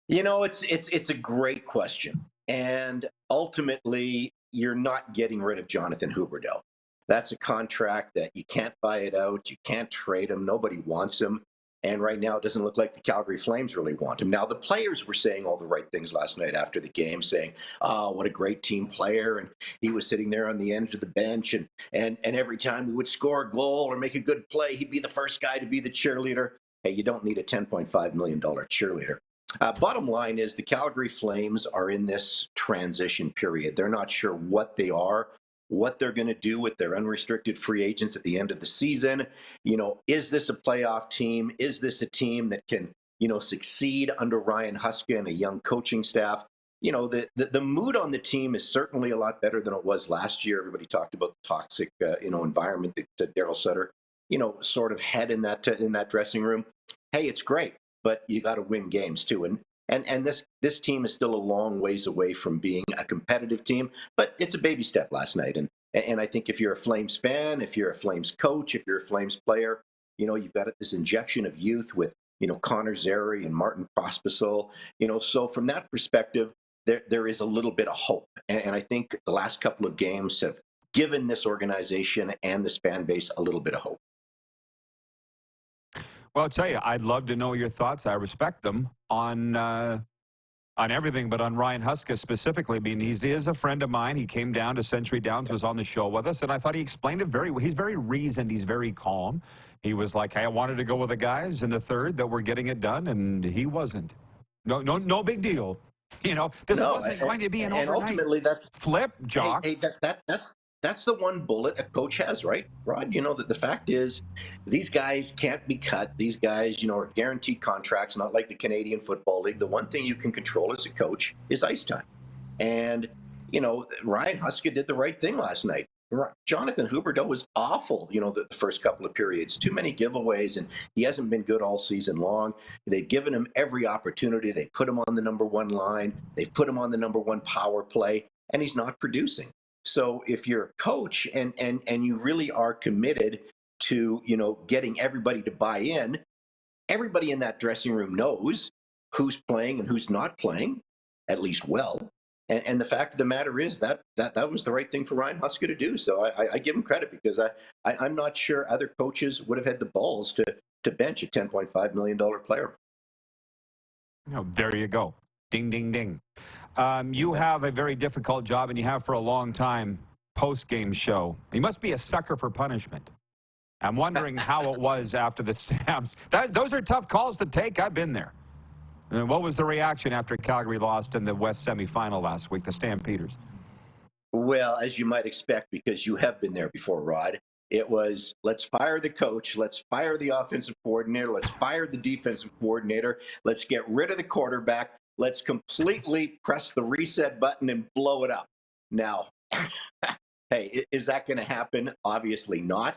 You know, it's a great question. And ultimately, you're not getting rid of Jonathan Huberdeau. That's a contract that you can't buy it out. You can't trade him. Nobody wants him. And right now, it doesn't look like the Calgary Flames really want him. Now, the players were saying all the right things last night after the game, saying, oh, what a great team player. And he was sitting there on the end of the bench. And every time we would score a goal or make a good play, he'd be the first guy to be the cheerleader. Hey, you don't need a $10.5 million cheerleader. Bottom line is the Calgary Flames are in this transition period. They're not sure what they are, what they're going to do with their unrestricted free agents at the end of the season. You know, is this a playoff team? Is this a team that can, succeed under Ryan Huska and a young coaching staff? You know, the mood on the team is certainly a lot better than it was last year. Everybody talked about the toxic, environment that Daryl Sutter, sort of had in that dressing room. Hey, it's great. But you got to win games too, and this team is still a long ways away from being a competitive team. But it's a baby step last night, and I think if you're a Flames fan, if you're a Flames coach, if you're a Flames player, you've got this injection of youth with Connor Zary and Martin Pospisil. So from that perspective, there is a little bit of hope, and I think the last couple of games have given this organization and this fan base a little bit of hope. Well, I'll tell you, I'd love to know your thoughts. I respect them on everything, but on Ryan Huska specifically. I mean, he is a friend of mine. He came down to Century Downs, was on the show with us, and I thought he explained it very well. He's very reasoned. He's very calm. He was like, hey, I wanted to go with the guys in the third that were getting it done, and he wasn't. No big deal. This wasn't going to be an overnight ultimately flip, Jock. Hey, that's the one bullet a coach has, right, Rod? That the fact is these guys can't be cut. These guys, are guaranteed contracts, not like the Canadian Football League. The one thing you can control as a coach is ice time. And, Ryan Huska did the right thing last night. Jonathan Huberdeau was awful, the first couple of periods. Too many giveaways, and he hasn't been good all season long. They've given him every opportunity. They put him on the number one line. They've put him on the number one power play, and he's not producing. So if you're a coach and you really are committed to, getting everybody to buy in, everybody in that dressing room knows who's playing and who's not playing, at least well. And the fact of the matter is that was the right thing for Ryan Huska to do. So I give him credit, because I'm not sure other coaches would have had the balls to bench a $10.5 million player. Oh, there you go. Ding, ding, ding. You have a very difficult job, and you have for a long time, post-game show. You must be a sucker for punishment. I'm wondering how it was after the Stamps. Those are tough calls to take. I've been there. What was the reaction after Calgary lost in the West semifinal last week, the Stampeders? Well, as you might expect, because you have been there before, Rod, it was, let's fire the coach, let's fire the offensive coordinator, let's fire the defensive coordinator, let's get rid of the quarterback, let's completely press the reset button and blow it up. Now, hey, is that going to happen? Obviously not.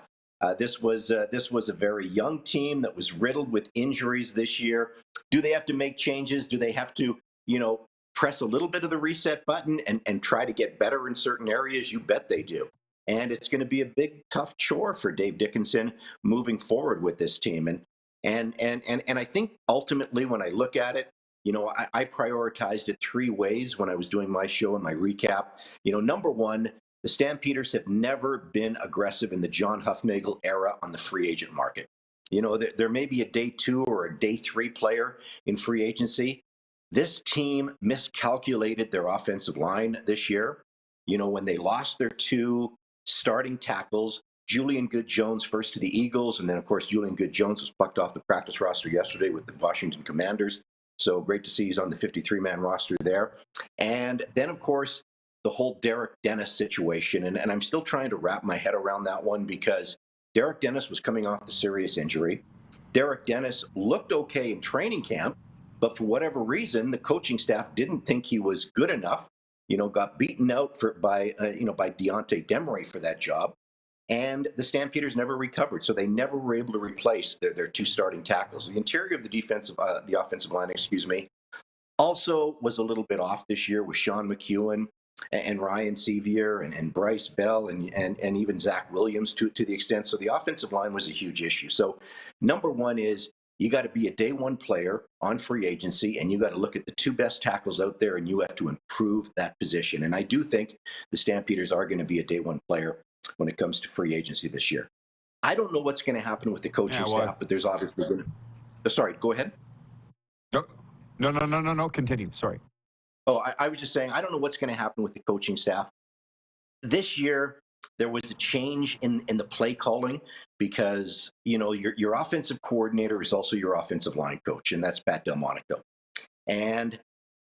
This was a very young team that was riddled with injuries this year. Do they have to make changes? Do they have to, press a little bit of the reset button and try to get better in certain areas? You bet they do. And it's going to be a big, tough chore for Dave Dickenson moving forward with this team. And I think ultimately, when I look at it, I prioritized it three ways when I was doing my show and my recap. Number one, the Stampeders have never been aggressive in the John Hufnagel era on the free agent market. There may be a day two or a day three player in free agency. This team miscalculated their offensive line this year. When they lost their two starting tackles, Julian Good-Jones first to the Eagles, and then, of course, Julian Good-Jones was plucked off the practice roster yesterday with the Washington Commanders. So great to see he's on the 53-man roster there. And then, of course, the whole Derek Dennis situation. And I'm still trying to wrap my head around that one, because Derek Dennis was coming off the serious injury. Derek Dennis looked okay in training camp, but for whatever reason, the coaching staff didn't think he was good enough. Got beaten out by Deontay Demery for that job. And the Stampeders never recovered, so they never were able to replace their two starting tackles. The interior of the offensive line, also was a little bit off this year with Sean McEwen and Ryan Sevier and Bryce Bell and even Zach Williams to the extent. So the offensive line was a huge issue. So number one is, you got to be a day one player on free agency, and you got to look at the two best tackles out there, and you have to improve that position. And I do think the Stampeders are going to be a day one player when it comes to free agency this year. I don't know what's going to happen with the coaching staff, but there's obviously going to... Sorry, go ahead. No. Continue. Sorry. Oh, I was just saying, I don't know what's going to happen with the coaching staff. This year, there was a change in the play calling, because, your offensive coordinator is also your offensive line coach, and that's Pat Delmonico. And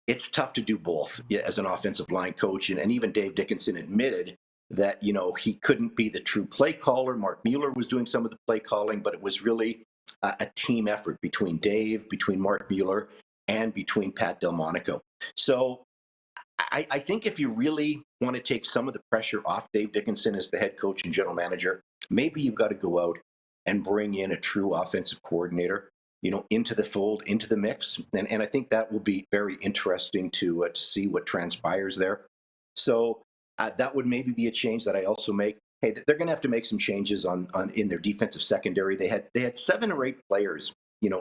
it's tough to do both as an offensive line coach. And even Dave Dickenson admitted that, he couldn't be the true play caller. Mark Mueller was doing some of the play calling, but it was really a team effort between Dave, between Mark Mueller, and between Pat Delmonico. So I think if you really want to take some of the pressure off Dave Dickenson as the head coach and general manager, maybe you've got to go out and bring in a true offensive coordinator, into the fold, into the mix. And I think that will be very interesting to see what transpires there. So that would maybe be a change that I also make. Hey, they're going to have to make some changes in their defensive secondary. They had 7 or 8 players,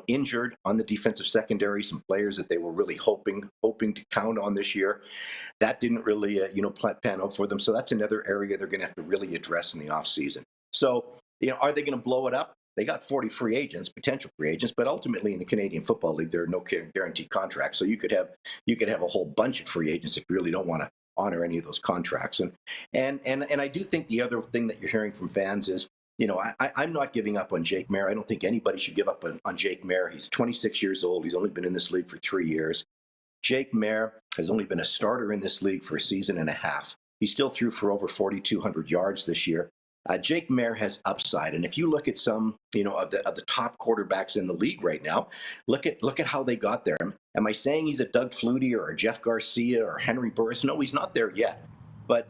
injured on the defensive secondary, some players that they were really hoping to count on this year. That didn't really, pan out for them. So that's another area they're going to have to really address in the offseason. So, are they going to blow it up? They got 40 free agents, potential free agents, but ultimately in the Canadian Football League, there are no guaranteed contracts. So you could have a whole bunch of free agents if you really don't want to honor any of those contracts. And I do think the other thing that you're hearing from fans is, I'm not giving up on Jake Maier. I don't think anybody should give up on Jake Maier. He's 26 years old. He's only been in this league for 3 years. Jake Maier has only been a starter in this league for a season and a half. He still threw for over 4,200 yards this year. Jake Maier has upside, and if you look at some, of the top quarterbacks in the league right now, look at how they got there. Am I saying he's a Doug Flutie or a Jeff Garcia or Henry Burris? No, he's not there yet. But,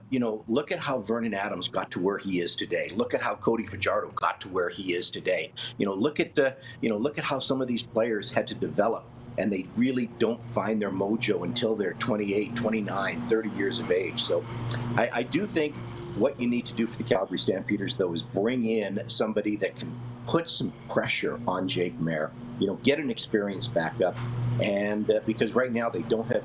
look at how Vernon Adams got to where he is today. Look at how Cody Fajardo got to where he is today. Look at how some of these players had to develop, and they really don't find their mojo until they're 28, 29, 30 years of age. So I do think What you need to do for the Calgary Stampeders, though, is bring in somebody that can put some pressure on Jake Mayer. Get an experienced backup, and because right now they don't have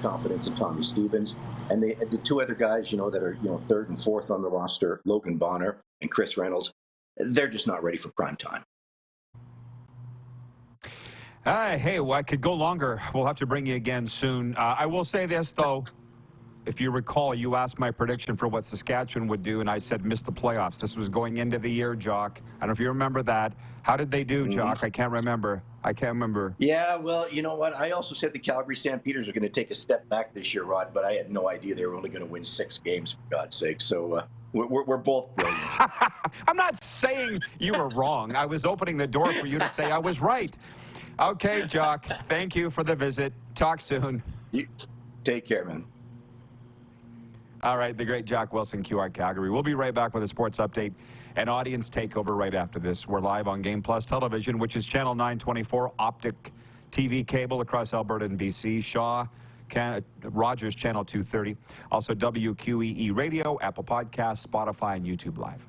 confidence in Tommy Stevens, and the two other guys, that are third and fourth on the roster, Logan Bonner and Chris Reynolds, they're just not ready for prime time. Hey, well, I could go longer. We'll have to bring you again soon. I will say this, though. If you recall, you asked my prediction for what Saskatchewan would do, and I said miss the playoffs. This was going into the year, Jock. I don't know if you remember that. How did they do, Jock? I can't remember. Yeah, well, you know what? I also said the Calgary Stampeders are going to take a step back this year, Rod, but I had no idea they were only going to win 6 games, for God's sake. So we're both brilliant. I'm not saying you were wrong. I was opening the door for you to say I was right. Okay, Jock, thank you for the visit. Talk soon. You take care, man. All right, the great Jack Wilson, QR Calgary. We'll be right back with a sports update and audience takeover right after this. We're live on Game Plus Television, which is channel 924, optic TV cable across Alberta and BC. Shaw, Rogers, channel 230. Also WQEE Radio, Apple Podcasts, Spotify, and YouTube Live.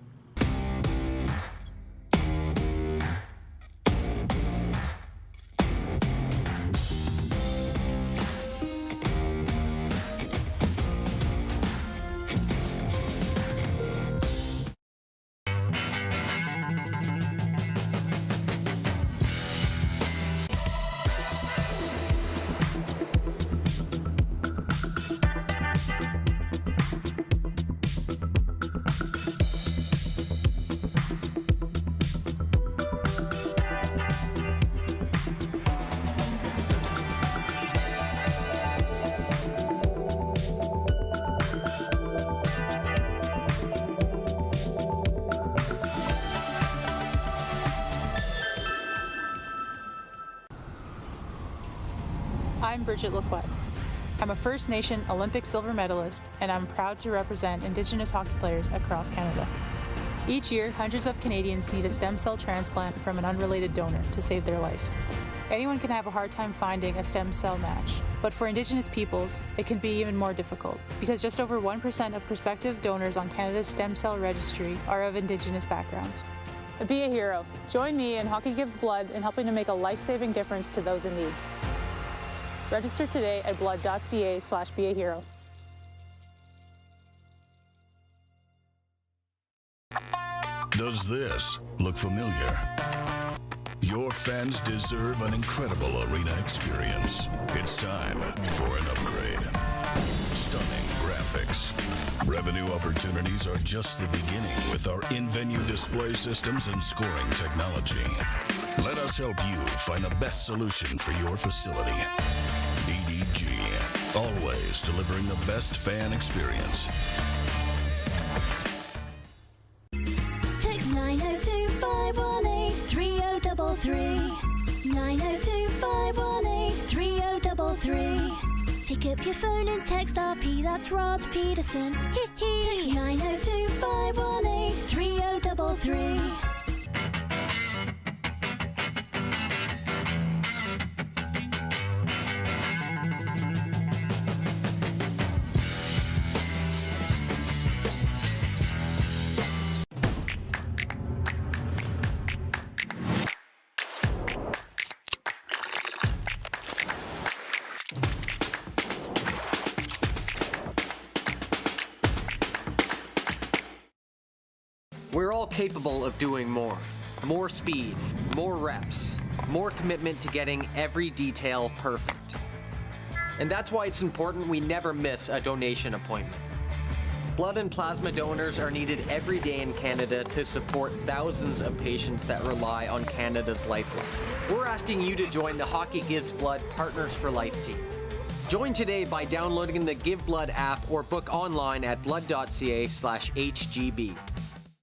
I'm Bridget Lacquette. I'm a First Nation Olympic silver medalist, and I'm proud to represent Indigenous hockey players across Canada. Each year, hundreds of Canadians need a stem cell transplant from an unrelated donor to save their life. Anyone can have a hard time finding a stem cell match, but for Indigenous peoples, it can be even more difficult because just over 1% of prospective donors on Canada's stem cell registry are of Indigenous backgrounds. Be a hero. Join me in Hockey Gives Blood in helping to make a life-saving difference to those in need. Register today at blood.ca/beahero. Does this look familiar? Your fans deserve an incredible arena experience. It's time for an upgrade. Stunning graphics. Revenue opportunities are just the beginning with our in-venue display systems and scoring technology. Let us help you find the best solution for your facility. EDG, always delivering the best fan experience. Text 902-518-3033. 902-518-3033. Pick up your phone and text RP, that's Rod Pedersen. Text 902-518-3033. We're all capable of doing more. More speed, more reps, more commitment to getting every detail perfect. And that's why it's important we never miss a donation appointment. Blood and plasma donors are needed every day in Canada to support thousands of patients that rely on Canada's lifeline. We're asking you to join the Hockey Gives Blood Partners for Life team. Join today by downloading the Give Blood app or book online at blood.ca/HGB.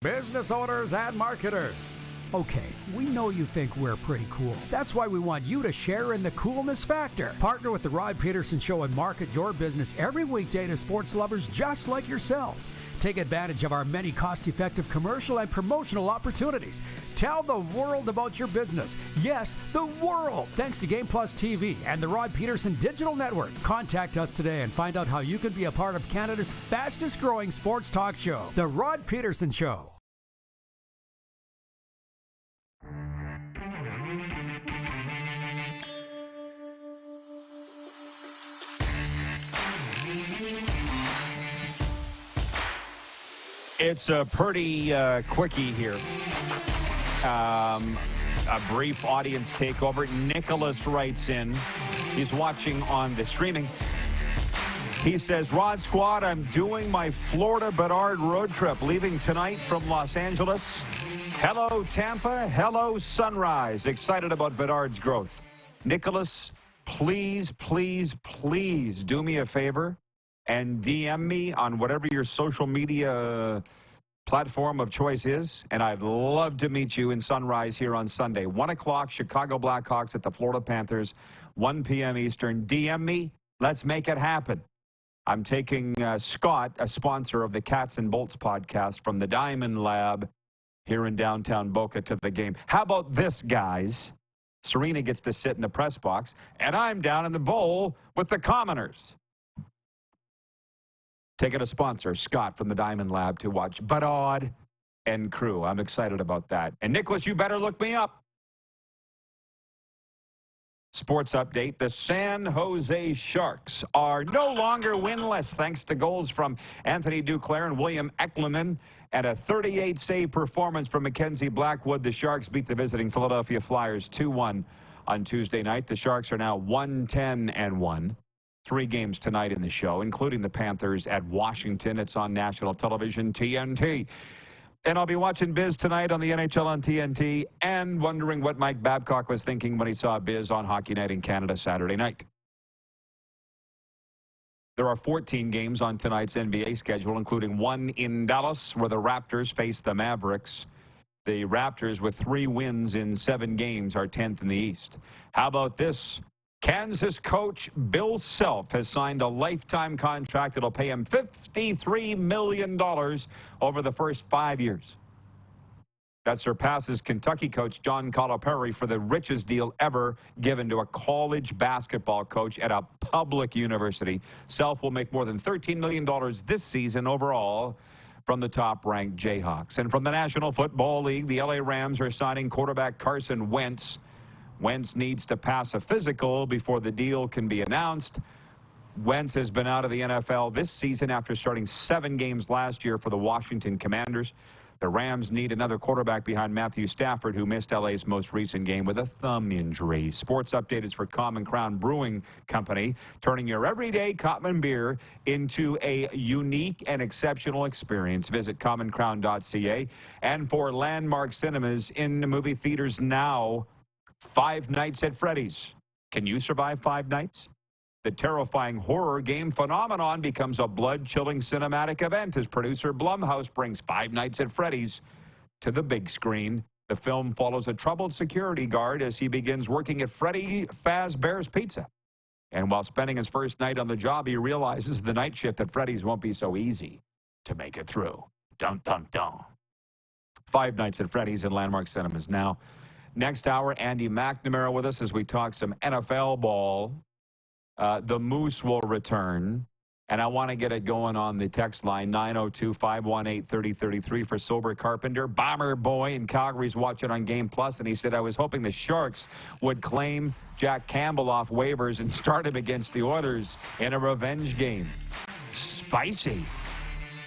Business owners and marketers. Okay, we know you think we're pretty cool. That's why we want you to share in the coolness factor. Partner with the Rod Pedersen Show and market your business every weekday to sports lovers just like yourself. Take advantage of our many cost-effective commercial and promotional opportunities. Tell the world about your business. Yes, the world. Thanks to Game Plus TV and the Rod Pedersen Digital Network. Contact us today and find out how you can be a part of Canada's fastest-growing sports talk show, The Rod Pedersen Show. It's a pretty quickie here. A brief audience takeover. Nicholas writes in. He's watching on the streaming. He says, Rod Squad, I'm doing my Florida Bedard road trip, leaving tonight from Los Angeles. Hello, Tampa. Hello, Sunrise. Excited about Bedard's growth. Nicholas, please, please, please do me a favor and DM me on whatever your social media platform of choice is, and I'd love to meet you in Sunrise here on Sunday. 1 o'clock, Chicago Blackhawks at the Florida Panthers, 1 p.m. Eastern. DM me. Let's make it happen. I'm taking Scott, a sponsor of the Cats and Bolts podcast from the Diamond Lab here in downtown Boca, to the game. How about this, guys? Serena gets to sit in the press box, and I'm down in the bowl with the commoners. Taking a sponsor, Scott from the Diamond Lab, to watch Bedard and crew. I'm excited about that. And Nicholas, you better look me up. Sports update. The San Jose Sharks are no longer winless thanks to goals from Anthony Duclair and William Eklund and a 38-save performance from Mackenzie Blackwood. The Sharks beat the visiting Philadelphia Flyers 2-1 on Tuesday night. The Sharks are now 1-10-1. 3 games tonight in the show, including the Panthers at Washington. It's on national television, TNT. And I'll be watching Biz tonight on the NHL on TNT and wondering what Mike Babcock was thinking when he saw Biz on Hockey Night in Canada Saturday night. There are 14 games on tonight's NBA schedule, including 1 in Dallas, where the Raptors face the Mavericks. The Raptors, with 3 wins in 7 games, are 10th in the East. How about this? Kansas coach Bill Self has signed a lifetime contract that'll pay him $53 million over the first 5 years. That surpasses Kentucky coach John Calipari for the richest deal ever given to a college basketball coach at a public university. Self will make more than $13 million this season overall from the top-ranked Jayhawks. And from the National Football League, the LA Rams are signing quarterback Carson Wentz. Wentz needs to pass a physical before the deal can be announced. Wentz has been out of the NFL this season after starting 7 games last year for the Washington Commanders. The Rams need another quarterback behind Matthew Stafford, who missed LA's most recent game with a thumb injury. Sports update is for Common Crown Brewing Company, turning your everyday Common beer into a unique and exceptional experience. Visit commoncrown.ca. And for Landmark Cinemas in the movie theaters now, 5 Nights at Freddy's. Can you survive 5 nights? The terrifying horror game phenomenon becomes a blood-chilling cinematic event as producer Blumhouse brings 5 Nights at Freddy's to the big screen. The film follows a troubled security guard as he begins working at Freddy Fazbear's Pizza. And while spending his first night on the job, he realizes the night shift at Freddy's won't be so easy to make it through. Dun, dun, dun. 5 Nights at Freddy's in Landmark Cinemas now. Next hour, Andy McNamara with us as we talk some NFL ball. The Moose will return. And I want to get it going on the text line, 902-518-3033 for Sober Carpenter. Bomber Boy in Calgary's watching on Game Plus, and he said, I was hoping the Sharks would claim Jack Campbell off waivers and start him against the Oilers in a revenge game. Spicy,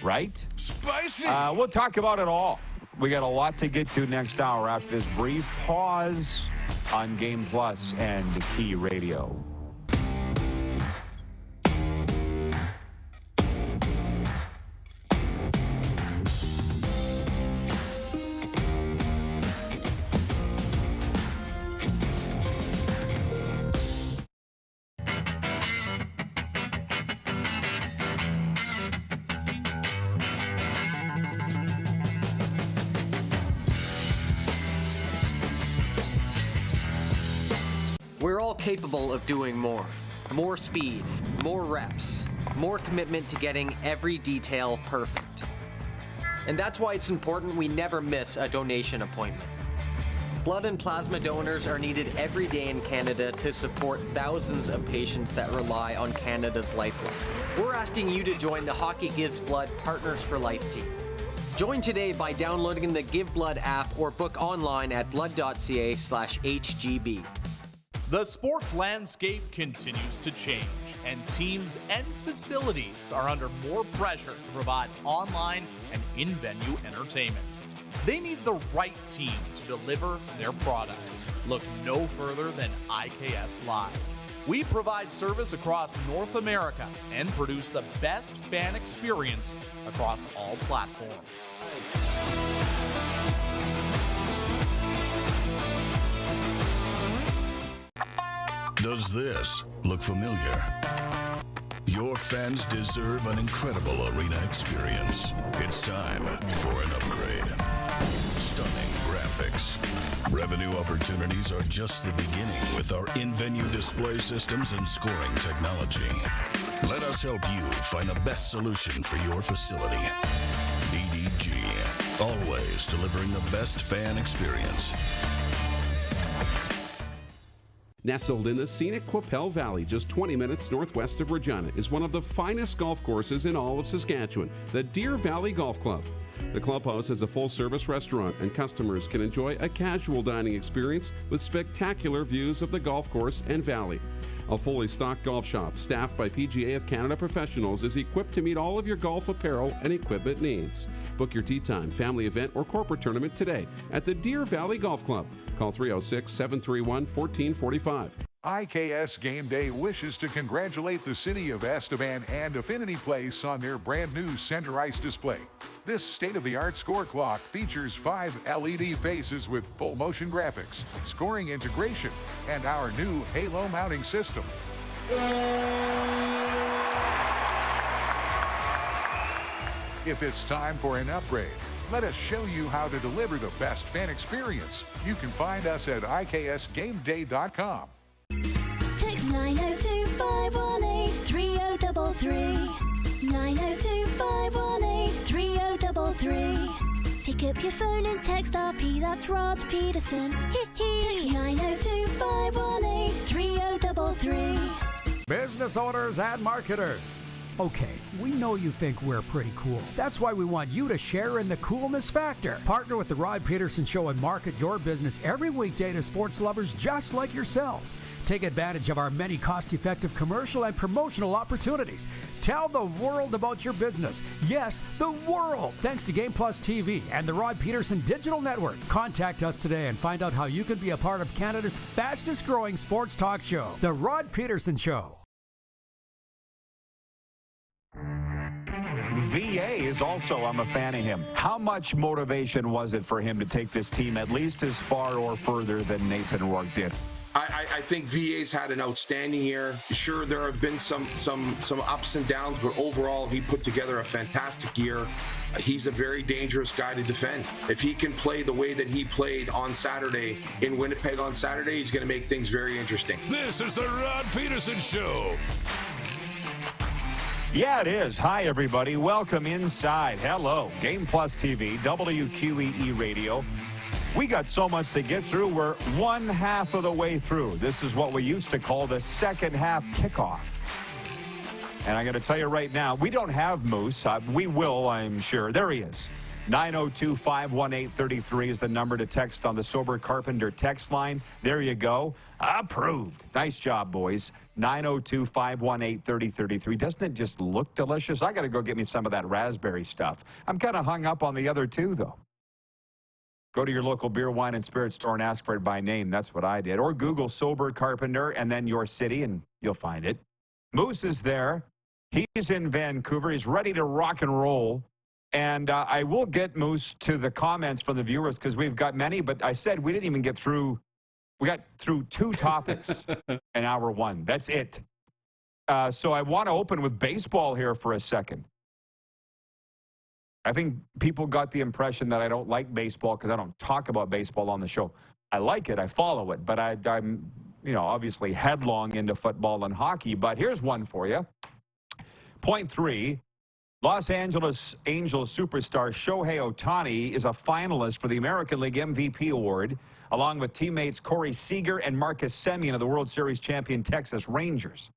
right? Spicy! We'll talk about it all. We got a lot to get to next hour after this brief pause on Game Plus and Key Radio. We're all capable of doing more. More speed, more reps, more commitment to getting every detail perfect. And that's why it's important we never miss a donation appointment. Blood and plasma donors are needed every day in Canada to support thousands of patients that rely on Canada's lifeline. We're asking you to join the Hockey Gives Blood Partners for Life team. Join today by downloading the Give Blood app or book online at blood.ca/HGB. The sports landscape continues to change, and teams and facilities are under more pressure to provide online and in-venue entertainment. They need the right team to deliver their product. Look no further than IKS Live. We provide service across North America and produce the best fan experience across all platforms. Does this look familiar? Your fans deserve an incredible arena experience. It's time for an upgrade. Stunning graphics. Revenue opportunities are just the beginning with our in-venue display systems and scoring technology. Let us help you find the best solution for your facility. DDG, always delivering the best fan experience. Nestled in the scenic Qu'Appelle Valley, just 20 minutes northwest of Regina, is one of the finest golf courses in all of Saskatchewan, the Deer Valley Golf Club. The clubhouse has a full-service restaurant, and customers can enjoy a casual dining experience with spectacular views of the golf course and valley. A fully stocked golf shop, staffed by PGA of Canada professionals, is equipped to meet all of your golf apparel and equipment needs. Book your tee time, family event, or corporate tournament today at the Deer Valley Golf Club. Call 306-731-1445. IKS Game Day wishes to congratulate the City of Estevan and Affinity Place on their brand new center ice display. This state-of-the-art score clock features 5 LED faces with full motion graphics, scoring integration, and our new halo mounting system. If it's time for an upgrade, let us show you how to deliver the best fan experience. You can find us at iksgameday.com. Text 902-518-3033. 902-518-3033. Pick up your phone and text RP, that's Rod Pedersen. Text 902-518-3033. Business owners and marketers. Okay, we know you think we're pretty cool. That's why we want you to share in the coolness factor. Partner with the Rod Pedersen Show and market your business every weekday to sports lovers just like yourself. Take advantage of our many cost-effective commercial and promotional opportunities. Tell the world about your business. Yes, the world. Thanks to Game Plus TV and the Rod Pedersen Digital Network. Contact us today and find out how you can be a part of Canada's fastest-growing sports talk show, The Rod Pedersen Show. VA is also, I'm a fan of him. How much motivation was it for him to take this team at least as far or further than Nathan Rourke did? I think VA's had an outstanding year. Sure, there have been some ups and downs, but overall, he put together a fantastic year. He's a very dangerous guy to defend. If he can play the way that he played on Saturday in Winnipeg on Saturday, he's going to make things very interesting. This is the Rod Pedersen Show. Yeah, it is. Hi, everybody. Welcome inside. Hello. Game Plus TV, WQEE Radio. We got so much to get through. We're one half of the way through. This is what we used to call the second half kickoff. And I'm going to tell you right now, we don't have Moose. We will, I'm sure. There he is. 902-518-33 is the number to text on the Sober Carpenter text line. There you go. Approved. Nice job, boys. 902-518-3033. Doesn't it just look delicious? I got to go get me some of that raspberry stuff. I'm kind of hung up on the other two, though. Go to your local beer, wine, and spirit store and ask for it by name. That's what I did. Or Google Sober Carpenter and then your city, and you'll find it. Moose is there. He's in Vancouver. He's ready to rock and roll. And I will get, Moose, to the comments from the viewers because we've got many. But I said we didn't even get through. We got through 2 topics in hour 1. That's it. So I want to open with baseball here for a second. I think people got the impression that I don't like baseball because I don't talk about baseball on the show. I like it. I follow it. But I'm, obviously headlong into football and hockey. But here's one for you. Point 3. Los Angeles Angels superstar Shohei Ohtani is a finalist for the American League MVP award, along with teammates Corey Seager and Marcus Semien of the World Series champion Texas Rangers.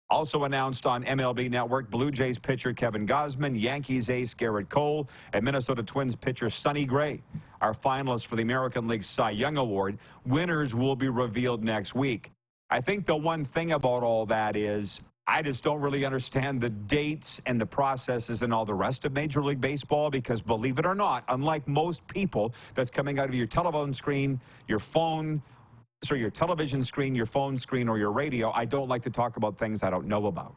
Also announced on MLB Network, Blue Jays pitcher Kevin Gausman, Yankees ace Garrett Cole, and Minnesota Twins pitcher Sonny Gray are finalists for the American League Cy Young Award. Winners will be revealed next week. I think the one thing about all that is I just don't really understand the dates and the processes and all the rest of Major League Baseball because, believe it or not, unlike most people, that's coming out of your telephone screen, your phone, your television screen, your phone screen, or your radio, I don't like to talk about things I don't know about.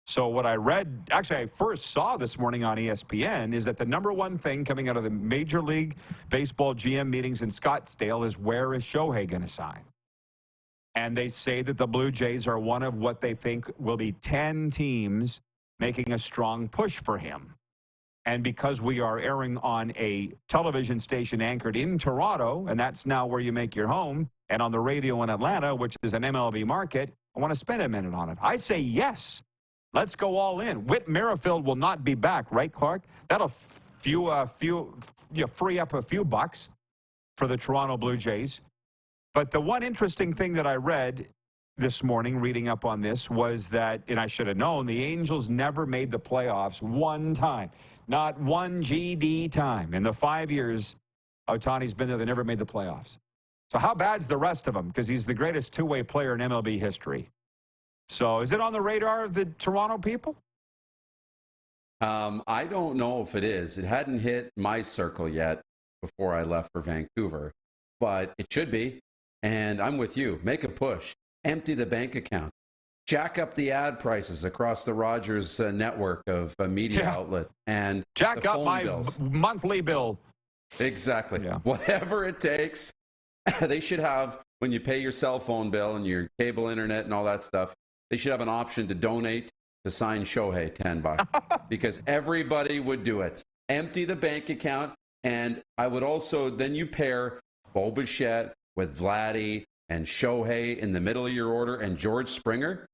So what I read, actually I first saw this morning on ESPN, is that the number one thing coming out of the Major League Baseball GM meetings in Scottsdale is where is Shohei going to sign? And they say that the Blue Jays are one of what they think will be 10 teams making a strong push for him. And because we are airing on a television station anchored in Toronto, and that's now where you make your home, and on the radio in Atlanta, which is an MLB market, I want to spend a minute on it. I say yes. Let's go all in. Whit Merrifield will not be back, right, Clark? That'll free up a few bucks for the Toronto Blue Jays. But the one interesting thing that I read this morning, reading up on this, was that, and I should have known, the Angels never made the playoffs one time. Not one GD time. In the 5 years Ohtani's been there, they never made the playoffs. So how bad's the rest of them? Because he's the greatest two-way player in MLB history. So is it on the radar of the Toronto people? I don't know if it is. It hadn't hit my circle yet before I left for Vancouver, but it should be. And I'm with you. Make a push. Empty the bank account. Jack up the ad prices across the Rogers network of media outlet. And jack up my monthly bill. Exactly. Yeah. Whatever it takes. They should have, when you pay your cell phone bill and your cable internet and all that stuff, they should have an option to donate to sign Shohei $10 because everybody would do it. Empty the bank account. And I would also, then you pair Bo Bichette with Vladdy and Shohei in the middle of your order and George Springer.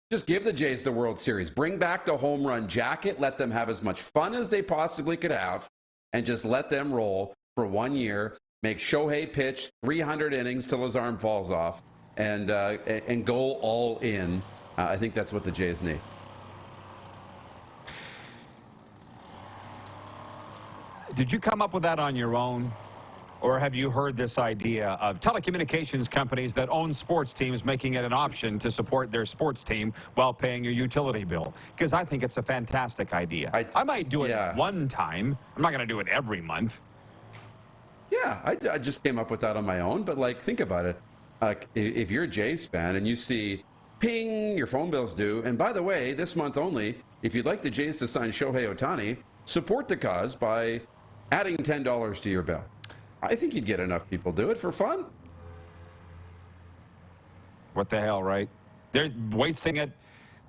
Just give the Jays the World Series. Bring back the home run jacket. Let them have as much fun as they possibly could have and just let them roll for 1 year. Make Shohei pitch 300 innings till his arm falls off and go all in. I think that's what the Jays need. Did you come up with that on your own? Or have you heard this idea of telecommunications companies that own sports teams making it an option to support their sports team while paying your utility bill? Because I think it's a fantastic idea. I might do it one time. I'm not going to do it every month. Yeah, I just came up with that on my own. But, like, think about it. Like, if you're a Jays fan and you see, ping, your phone bill's due. And by the way, this month only, if you'd like the Jays to sign Shohei Ohtani, support the cause by adding $10 to your bill. I think you'd get enough people do it for fun. What the hell, right? They're wasting it.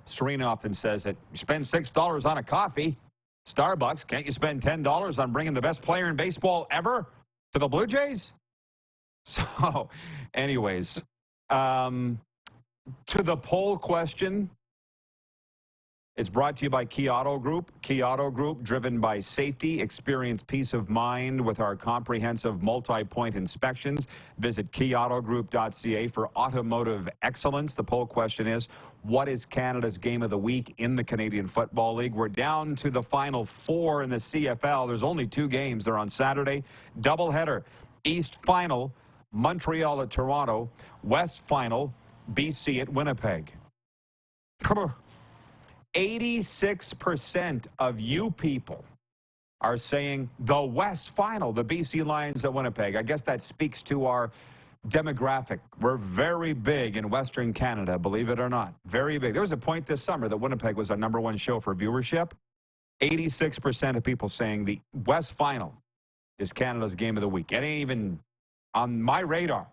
Serena often says that you spend $6 on a coffee, Starbucks. Can't you spend $10 on bringing the best player in baseball ever to the Blue Jays? So, anyways, to the poll question, it's brought to you by Key Auto Group. Key Auto Group, driven by safety, experience peace of mind with our comprehensive multi-point inspections. Visit keyautogroup.ca for automotive excellence. The poll question is, what is Canada's game of the week in the Canadian Football League? We're down to the final four in the CFL. There's only 2 games. They're on Saturday. Doubleheader. East final, Montreal at Toronto. West final, BC at Winnipeg. Come on. 86% of you people are saying the West final, the BC Lions at Winnipeg. I guess that speaks to our demographic. We're very big in Western Canada, believe it or not. Very big. There was a point this summer that Winnipeg was our #1 show for viewership. 86% of people saying the West final is Canada's game of the week. It ain't even on my radar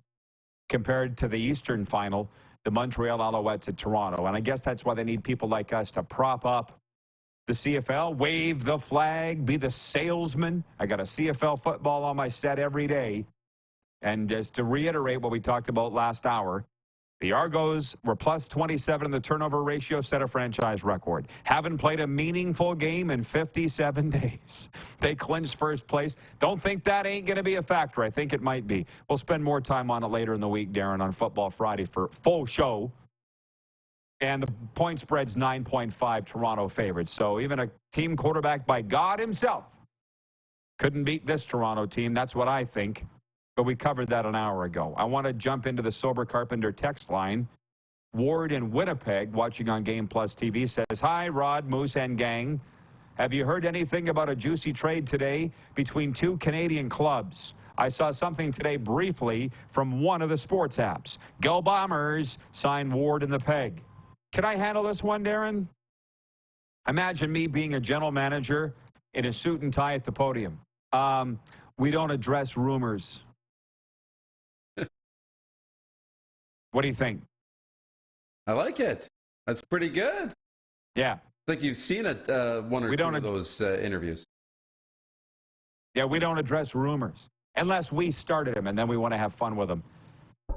compared to the Eastern final, the Montreal Alouettes at Toronto. And I guess that's why they need people like us to prop up the CFL, wave the flag, be the salesman. I got a CFL football on my set every day. And just to reiterate what we talked about last hour, The Argos were plus 27 in the turnover ratio, set a franchise record. Haven't played a meaningful game in 57 days. They clinched first place. Don't think that ain't going to be a factor. I think it might be. We'll spend more time on it later in the week, Darren, on Football Friday for full show. And the point spread's 9.5 Toronto favorites. So even a team quarterbacked by God himself couldn't beat this Toronto team. That's what I think. But we covered that an hour ago. I want to jump into the Sober Carpenter text line. Ward in Winnipeg, watching on Game Plus TV, says, "Hi, Rod, Moose, and gang. Have you heard anything about a juicy trade today between two Canadian clubs? I saw something today briefly from one of the sports apps. Go Bombers, signed Ward in the Peg." Can I handle this one, Darren? Imagine me being a general manager in a suit and tie at the podium. We don't address rumors. What do you think? I like it. That's pretty good. Yeah. It's like you've seen it one or two of those interviews. Yeah, we don't address rumors unless we started them and then we want to have fun with them.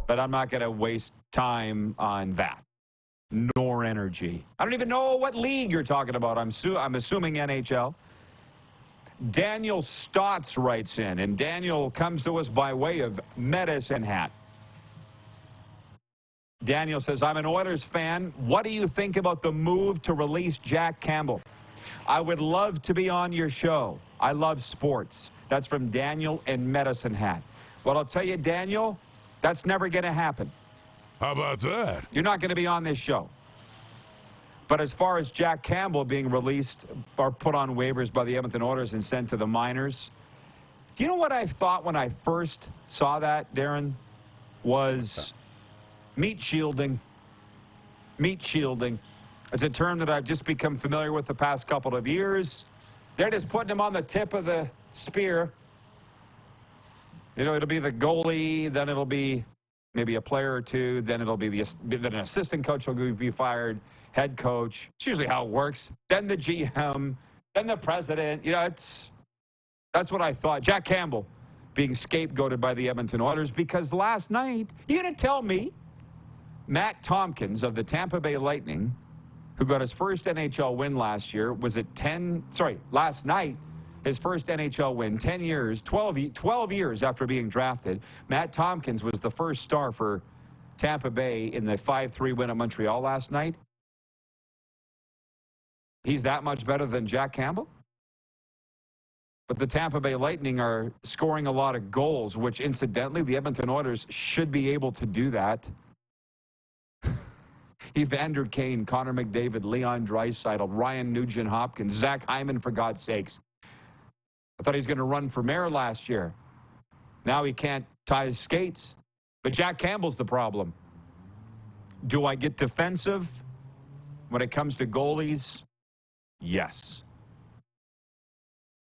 But I'm not going to waste time on that, nor energy. I don't even know what league you're talking about. I'm assuming NHL. Daniel Stotts writes in, and Daniel comes to us by way of Medicine Hat. Daniel says, "I'm an Oilers fan. What do you think about the move to release Jack Campbell? I would love to be on your show. I love sports." That's from Daniel in Medicine Hat. Well, I'll tell you, Daniel, that's never going to happen. How about that? You're not going to be on this show. But as far as Jack Campbell being released or put on waivers by the Edmonton Oilers and sent to the minors, do you know what I thought when I first saw that, Darren? Was meat shielding. Meat shielding. It's a term that I've just become familiar with the past couple of years. They're just putting him on the tip of the spear. You know, it'll be the goalie, then it'll be maybe a player or two, then it'll be then an assistant coach will be fired, head coach. It's usually how it works. Then the GM, then the president. You know, that's what I thought. Jack Campbell being scapegoated by the Edmonton Oilers because last night, you're going to tell me Matt Tompkins of the Tampa Bay Lightning, who got his first NHL win last year, last night, his first NHL win, 12 years after being drafted. Matt Tompkins was the first star for Tampa Bay in the 5-3 win at Montreal last night. He's that much better than Jack Campbell? But the Tampa Bay Lightning are scoring a lot of goals, which incidentally, the Edmonton Oilers should be able to do that. Evander Kane, Connor McDavid, Leon Draisaitl, Ryan Nugent-Hopkins, Zach Hyman, for God's sakes. I thought he was going to run for mayor last year. Now he can't tie his skates. But Jack Campbell's the problem. Do I get defensive when it comes to goalies? Yes.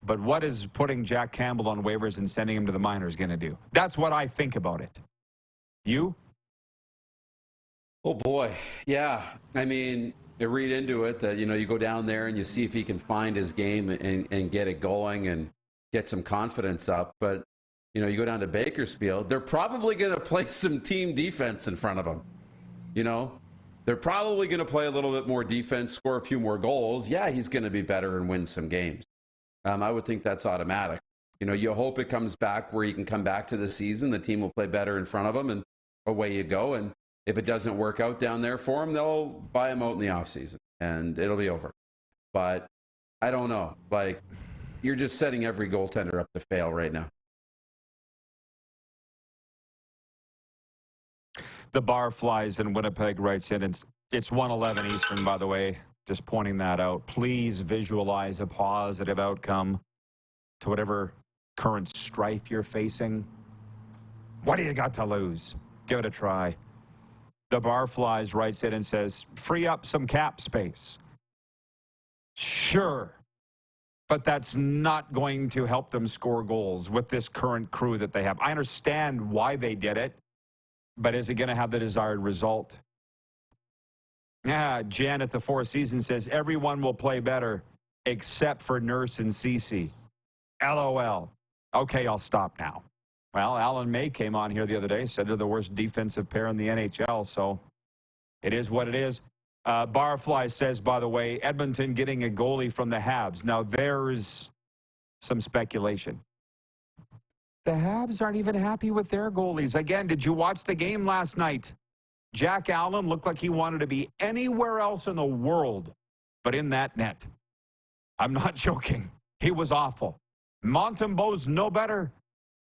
But what is putting Jack Campbell on waivers and sending him to the minors going to do? That's what I think about it. You? Oh, boy. Yeah. I mean, you read into it that, you go down there and you see if he can find his game and get it going and get some confidence up. But, you go down to Bakersfield, they're probably going to play some team defense in front of him. They're probably going to play a little bit more defense, score a few more goals. Yeah, he's going to be better and win some games. I would think that's automatic. You hope it comes back where he can come back to the season. The team will play better in front of him, and away you go. And if it doesn't work out down there for him, they'll buy him out in the offseason, and it'll be over. But I don't know. You're just setting every goaltender up to fail right now. The Barflies in Winnipeg writes in, it's 1:11 Eastern, by the way. Just pointing that out. Please visualize a positive outcome to whatever current strife you're facing. What do you got to lose? Give it a try. The Barflies writes in and says, free up some cap space. Sure. But that's not going to help them score goals with this current crew that they have. I understand why they did it, but is it going to have the desired result? Jan at the Four Seasons says, everyone will play better except for Nurse and Cece. LOL. Okay, I'll stop now. Well, Alan May came on here the other day, said they're the worst defensive pair in the NHL, so it is what it is. Barfly says, by the way, Edmonton getting a goalie from the Habs. Now, there's some speculation. The Habs aren't even happy with their goalies. Again, did you watch the game last night? Jack Allen looked like he wanted to be anywhere else in the world but in that net. I'm not joking. He was awful. Montembeau's no better.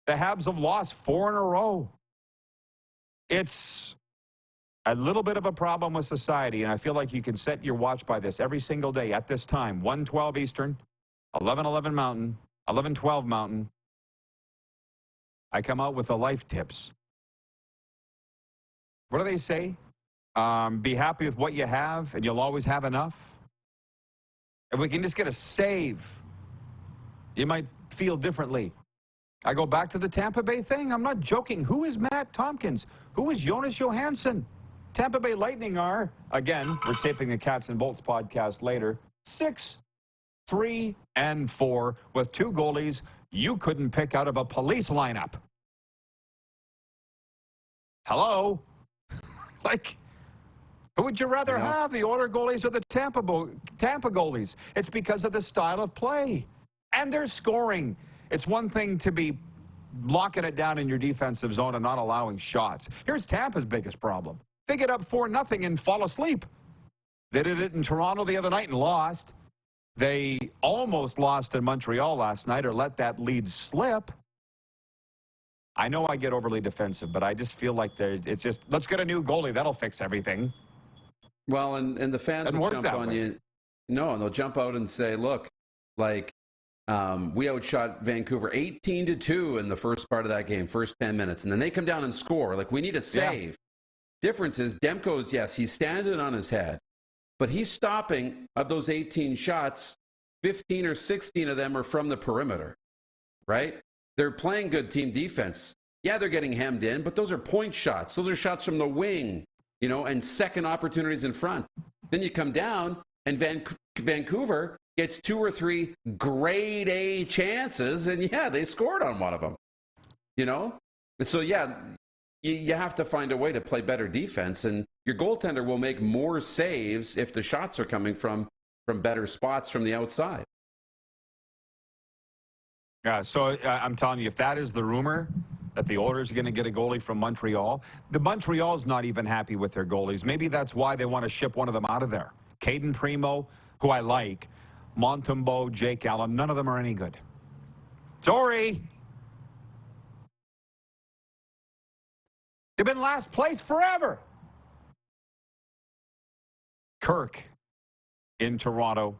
The Habs have lost 4 in a row. It's a little bit of a problem with society, and I feel like you can set your watch by this every single day at this time, 1:12 Eastern, 11:11 Mountain, 11:12 Mountain. I come out with the life tips. What do they say? Be happy with what you have, and you'll always have enough. If we can just get a save, you might feel differently. I go back to the Tampa Bay thing. I'm not joking. Who is Matt Tompkins? Who is Jonas Johansson? Tampa Bay Lightning are, again, we're taping the Cats and Bolts podcast later, 6-3-4 with 2 goalies you couldn't pick out of a police lineup. Hello? Like, who would you rather have, the Oilers goalies or the Tampa goalies? It's because of the style of play. And they're scoring. It's one thing to be locking it down in your defensive zone and not allowing shots. Here's Tampa's biggest problem. They get up 4-0 and fall asleep. They did it in Toronto the other night and lost. They almost lost in Montreal last night or let that lead slip. I know I get overly defensive, but I just feel like it's just, let's get a new goalie. That'll fix everything. Well, and the fans will jump on you. No, and they'll jump out and say, look, like, we outshot Vancouver 18-2 in the first part of that game, first 10 minutes. And then they come down and score. Like, we need a save. Yeah. Difference is Demko's, yes, he's standing on his head. But he's stopping, of those 18 shots, 15 or 16 of them are from the perimeter, right? They're playing good team defense. Yeah, they're getting hemmed in, but those are point shots. Those are shots from the wing, you know, and second opportunities in front. Then you come down, and Vancouver gets 2 or 3 grade A chances, and yeah, they scored on one of them, you know? And so, yeah, you have to find a way to play better defense, and your goaltender will make more saves if the shots are coming from better spots from the outside. Yeah, so I'm telling you, if that is the rumor, that the Oilers are going to get a goalie from Montreal, the Montreal's not even happy with their goalies. Maybe that's why they want to ship one of them out of there. Caden Primo, who I like, Montembeau, Jake Allen, none of them are any good. Sorry. They've been last place forever. Kirk in Toronto.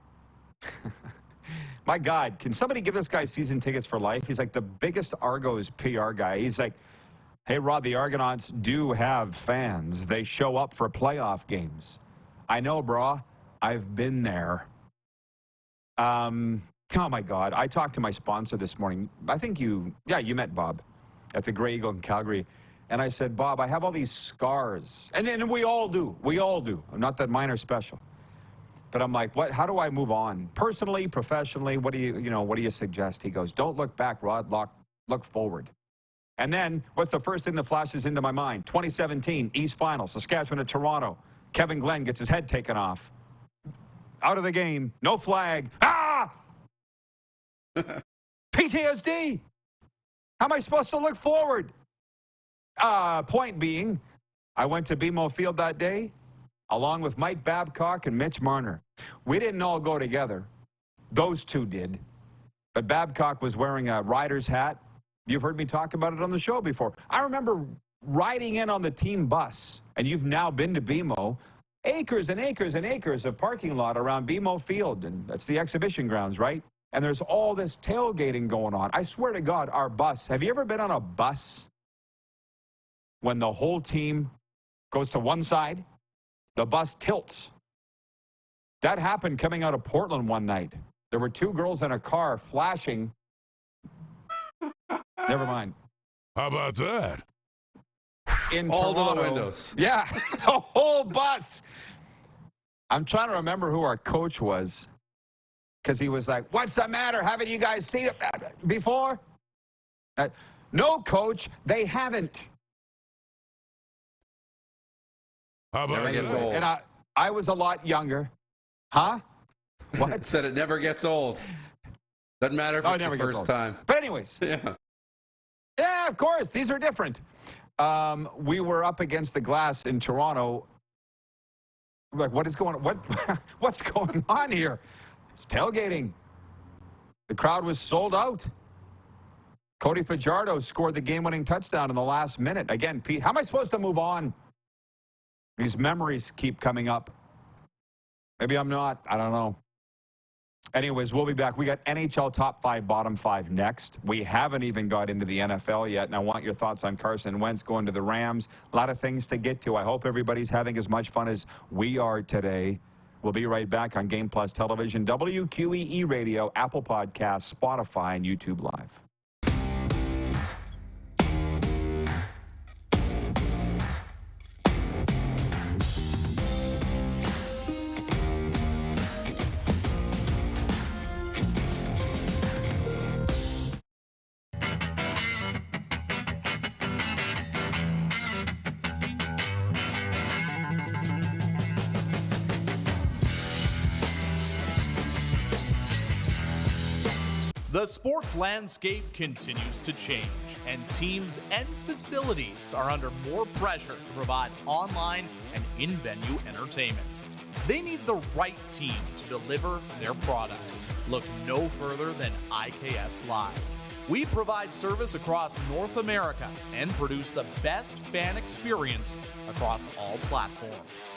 My God, can somebody give this guy season tickets for life? He's like the biggest Argos PR guy. He's like, hey, Rod, the Argonauts do have fans. They show up for playoff games. I know, brah. I've been there. Oh, my God. I talked to my sponsor this morning. I think you met Bob at the Grey Eagle in Calgary. And I said, Bob, I have all these scars. And we all do. We all do. Not that mine are special. But I'm like, what? How do I move on? Personally, professionally, what do you suggest? He goes, don't look back, Rod. Look forward. And then, what's the first thing that flashes into my mind? 2017, East Final, Saskatchewan to Toronto. Kevin Glenn gets his head taken off. Out of the game. No flag. Ah! PTSD. How am I supposed to look forward? Point being, I went to BMO Field that day, along with Mike Babcock and Mitch Marner. We didn't all go together. Those two did. But Babcock was wearing a rider's hat. You've heard me talk about it on the show before. I remember riding in on the team bus, and you've now been to BMO, acres and acres and acres of parking lot around BMO Field, and that's the exhibition grounds, right? And there's all this tailgating going on. I swear to God, our bus, have you ever been on a bus when the whole team goes to one side? The bus tilts. That happened coming out of Portland one night. There were 2 girls in a car flashing. Never mind. How about that? In all Toronto. the windows. Yeah, the whole bus. I'm trying to remember who our coach was, because he was like, what's the matter? Haven't you guys seen it before? No, coach, they haven't. How about Never gets today? old. And I was a lot younger. Huh? What? Said it never gets old. Doesn't matter if Oh, it it's never the gets first old. time. But anyways. Yeah, of course. These are different. We were up against the glass in Toronto. Like, what is going on? What's going on here? It's tailgating. The crowd was sold out. Cody Fajardo scored the game-winning touchdown in the last minute. Again, Pete, how am I supposed to move on? These memories keep coming up. Maybe I'm not. I don't know. Anyways, we'll be back. We got NHL top 5, bottom 5 next. We haven't even got into the NFL yet, and I want your thoughts on Carson Wentz going to the Rams. A lot of things to get to. I hope everybody's having as much fun as we are today. We'll be right back on Game Plus Television, WQEE Radio, Apple Podcasts, Spotify, and YouTube Live. The sports landscape continues to change, and teams and facilities are under more pressure to provide online and in-venue entertainment. They need the right team to deliver their product. Look no further than IKS Live. We provide service across North America and produce the best fan experience across all platforms.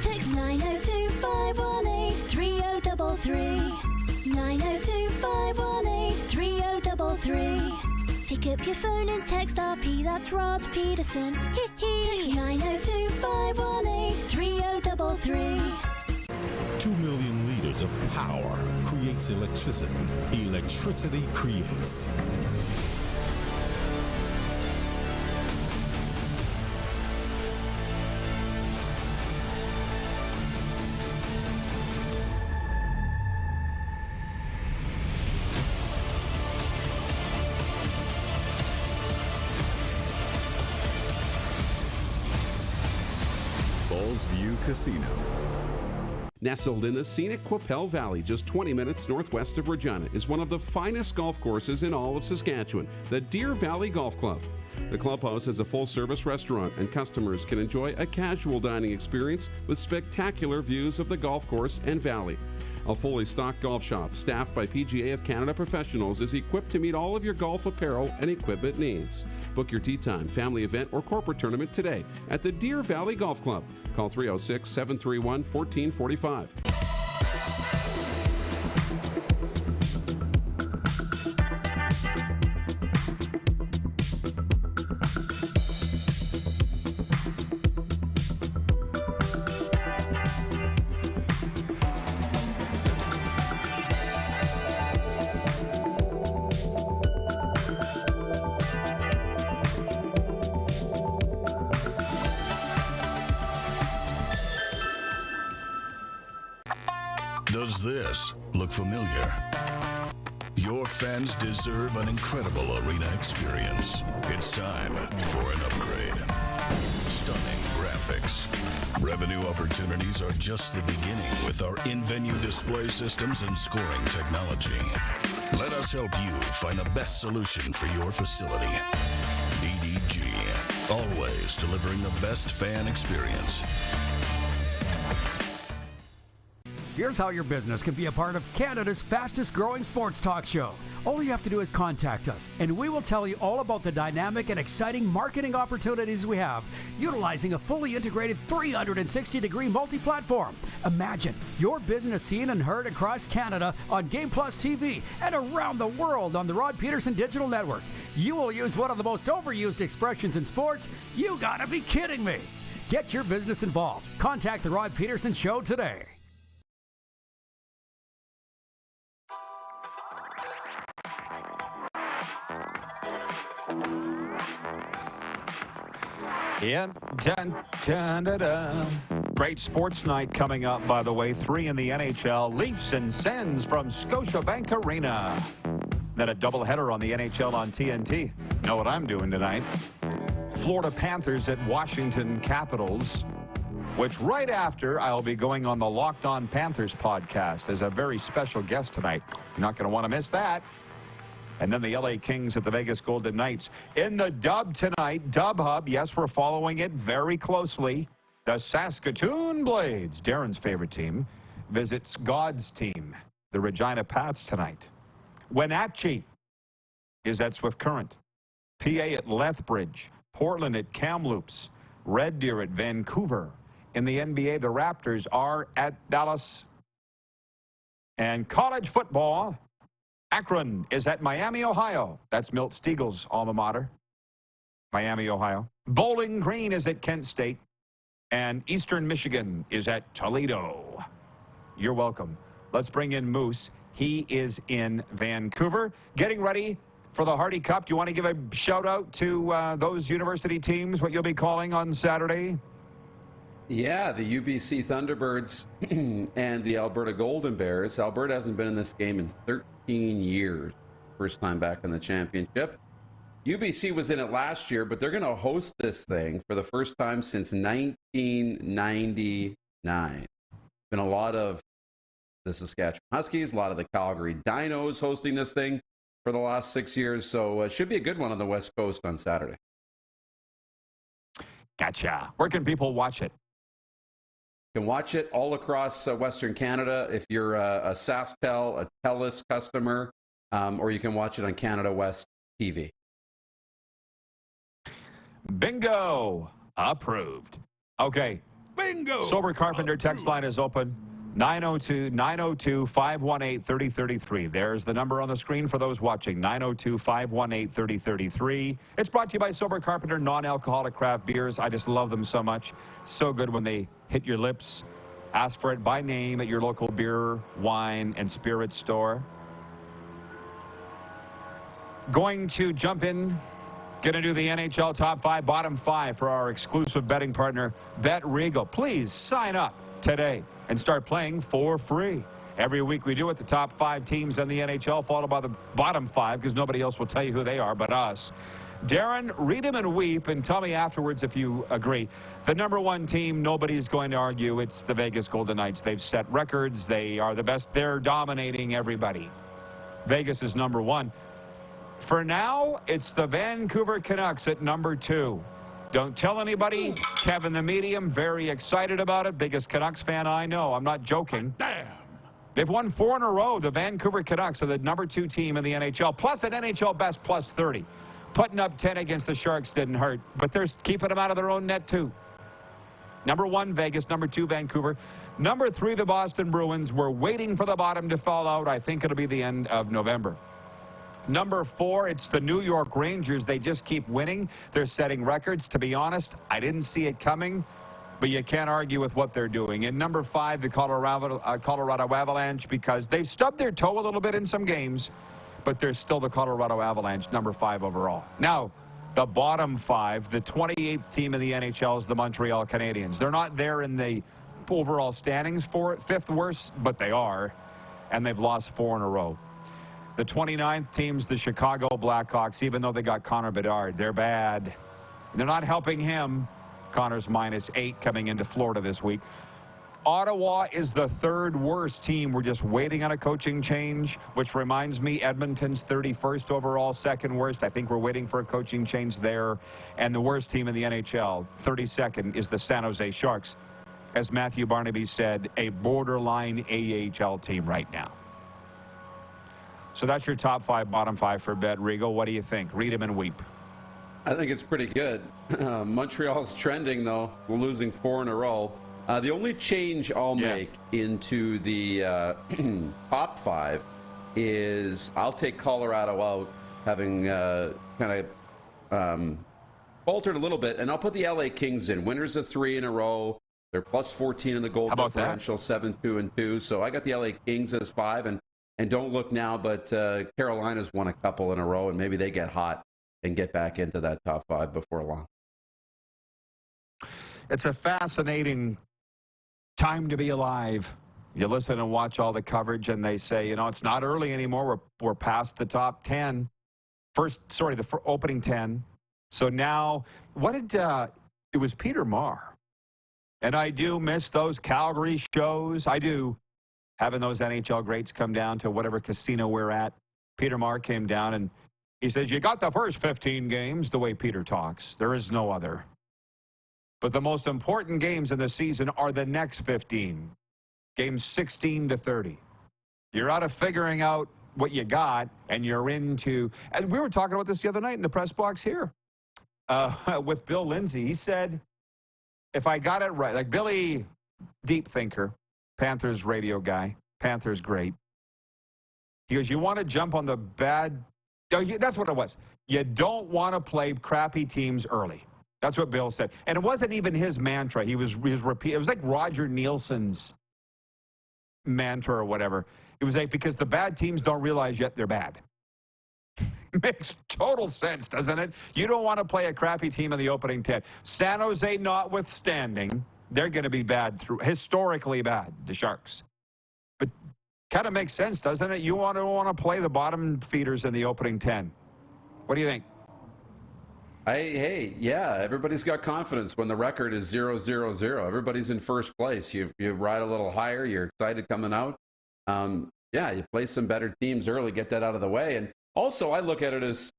Text 902-518-3033. 902-518-3033. Pick up your phone and text RP, that's Rod Pedersen. Text 902-518-3033. 2 million liters of power creates electricity. Electricity creates. View Casino. Nestled in the scenic Qu'Appelle Valley, just 20 minutes northwest of Regina, is one of the finest golf courses in all of Saskatchewan, the Deer Valley Golf Club. The clubhouse has a full-service restaurant, and customers can enjoy a casual dining experience with spectacular views of the golf course and valley. A fully stocked golf shop, staffed by PGA of Canada professionals, is equipped to meet all of your golf apparel and equipment needs. Book your tee time, family event, or corporate tournament today at the Deer Valley Golf Club. Call 306-731-1445. Does this look familiar? Your fans deserve an incredible arena experience. It's time for an upgrade. Stunning graphics. Revenue opportunities are just the beginning with our in-venue display systems and scoring technology. Let us help you find the best solution for your facility. EDG, always delivering the best fan experience. Here's how your business can be a part of Canada's fastest growing sports talk show. All you have to do is contact us, and we will tell you all about the dynamic and exciting marketing opportunities we have, utilizing a fully integrated 360-degree multi-platform. Imagine your business seen and heard across Canada on Game Plus TV and around the world on the Rod Pedersen Digital Network. You will use one of the most overused expressions in sports. You gotta be kidding me. Get your business involved. Contact the Rod Pedersen Show today. Yeah, dun, dun, dun, dun. Great sports night coming up, by the way. 3 in the NHL. Leafs and Sens from Scotiabank Arena. Then a doubleheader on the NHL on TNT. Know what I'm doing tonight? Florida Panthers at Washington Capitals, which right after I'll be going on the Locked On Panthers podcast as a very special guest tonight. You're not going to want to miss that. And then the LA Kings at the Vegas Golden Knights. In the dub tonight, Dub Hub, yes, we're following it very closely. The Saskatoon Blades, Darren's favorite team, visits God's team, the Regina Pats tonight. Wenatchee is at Swift Current. PA at Lethbridge. Portland at Kamloops. Red Deer at Vancouver. In the NBA, the Raptors are at Dallas. And college football, Akron is at Miami, Ohio. That's Milt Stiegel's alma mater. Miami, Ohio. Bowling Green is at Kent State. And Eastern Michigan is at Toledo. You're welcome. Let's bring in Moose. He is in Vancouver, getting ready for the Hardy Cup. Do you want to give a shout out to those university teams, what you'll be calling on Saturday? Yeah, the UBC Thunderbirds and the Alberta Golden Bears. Alberta hasn't been in this game in 13 years. First time back in the championship. UBC was in it last year, but they're going to host this thing for the first time since 1999. Been a lot of the Saskatchewan Huskies, a lot of the Calgary Dinos hosting this thing for the last 6 years. So it should be a good one on the West Coast on Saturday. Gotcha. Where can people watch it? You can watch it all across Western Canada if you're a SaskTel, a TELUS customer, or you can watch it on Canada West TV. Bingo. Approved. Okay. Bingo. Sober Carpenter text line is open. 902-518-3033. There's the number on the screen for those watching. 902-518-3033. It's brought to you by Sober Carpenter non-alcoholic craft beers. I just love them so much. So good when they hit your lips. Ask for it by name at your local beer, wine, and spirit store. Going to jump in. Going to do the NHL top 5, bottom 5 for our exclusive betting partner, Bet Regal. Please sign up today and start playing for free. Every week we do it, the top 5 teams in the NHL, followed by the bottom 5, because nobody else will tell you who they are but us. Darren, read them and weep, and tell me afterwards if you agree. The number 1 team, nobody's going to argue, it's the Vegas Golden Knights. They've set records. They are the best. They're dominating everybody. Vegas is number 1. For now, it's the Vancouver Canucks at number 2. Don't tell anybody. Kevin the Medium, very excited about it. Biggest Canucks fan I know. I'm not joking. Damn. They've won 4 in a row. The Vancouver Canucks are the number 2 team in the NHL, plus an NHL best plus 30. Putting up 10 against the Sharks didn't hurt, but they're keeping them out of their own net too. Number 1, Vegas. Number 2, Vancouver. Number 3, the Boston Bruins. We're waiting for the bottom to fall out. I think it'll be the end of November. Number 4, it's the New York Rangers. They just keep winning. They're setting records. To be honest, I didn't see it coming, but you can't argue with what they're doing. And number 5, the Colorado Avalanche, because they've stubbed their toe a little bit in some games, but they're still the Colorado Avalanche, number 5 overall. Now, the bottom 5, the 28th team in the NHL is the Montreal Canadiens. They're not there in the overall standings for 5th worst, but they are, and they've lost 4 in a row. The 29th team's the Chicago Blackhawks, even though they got Connor Bedard. They're bad. They're not helping him. Connor's -8 coming into Florida this week. Ottawa is the 3rd worst team. We're just waiting on a coaching change, which reminds me Edmonton's 31st overall, 2nd worst. I think we're waiting for a coaching change there. And the worst team in the NHL, 32nd, is the San Jose Sharks. As Matthew Barnaby said, a borderline AHL team right now. So that's your top 5, bottom 5 for Bet Regal. What do you think? Read them and weep. I think it's pretty good. Montreal's trending, though. We're losing 4 in a row. The only change I'll make into the top 5 is I'll take Colorado out, having kind of faltered a little bit, and I'll put the LA Kings in. Winners of 3 in a row. They're plus 14 in the goal differential, 7-2-2. So I got the LA Kings as 5, and don't look now, but Carolina's won a couple in a row, and maybe they get hot and get back into that top 5 before long. It's a fascinating time to be alive. You listen and watch all the coverage, and they say, you know, it's not early anymore. We're past the top 10. The opening 10. So now, it was Peter Marr. And I do miss those Calgary shows. I do. Having those NHL greats come down to whatever casino we're at. Peter Marr came down, and he says, you got the first 15 games, the way Peter talks. There is no other. But the most important games in the season are the next 15. Games 16 to 30. You're out of figuring out what you got, and you're into, and we were talking about this the other night in the press box here with Bill Lindsay. He said, if I got it right, like Billy, deep thinker, Panthers radio guy, Panthers great. He goes, you want to jump on the bad, that's what it was. You don't want to play crappy teams early. That's what Bill said. And it wasn't even his mantra. He was repeating. It was like Roger Nielsen's mantra or whatever. It was like, because the bad teams don't realize yet they're bad. Makes total sense, doesn't it? You don't want to play a crappy team in the opening 10. San Jose notwithstanding, they're going to be bad, historically bad, the Sharks. But kind of makes sense, doesn't it? You want to play the bottom feeders in the opening 10. What do you think? Hey, yeah, everybody's got confidence when the record is 0-0-0. Everybody's in first place. You ride a little higher. You're excited coming out. Yeah, you play some better teams early, get that out of the way. And also, I look at it as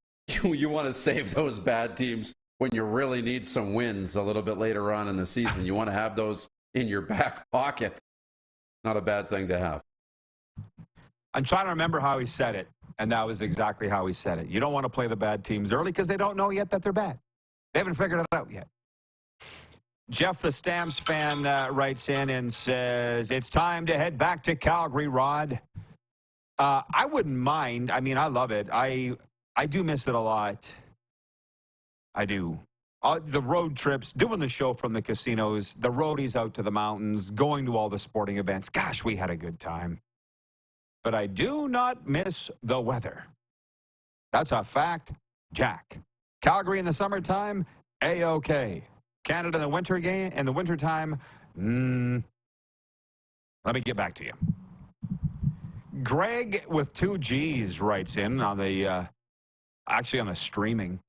you want to save those bad teams when you really need some wins a little bit later on in the season. You want to have those in your back pocket. Not a bad thing to have. I'm trying to remember how he said it, and that was exactly how he said it. You don't want to play the bad teams early because they don't know yet that they're bad. They haven't figured it out yet. Jeff, the Stamps fan, writes in and says, it's time to head back to Calgary, Rod. I wouldn't mind. I mean, I love it. I do miss it a lot. I do. The road trips, doing the show from the casinos, the roadies out to the mountains, going to all the sporting events. Gosh, we had a good time. But I do not miss the weather. That's a fact, Jack. Calgary in the summertime, A-OK. Canada in the wintertime, let me get back to you. Greg with 2 G's writes in on the, actually on the streaming.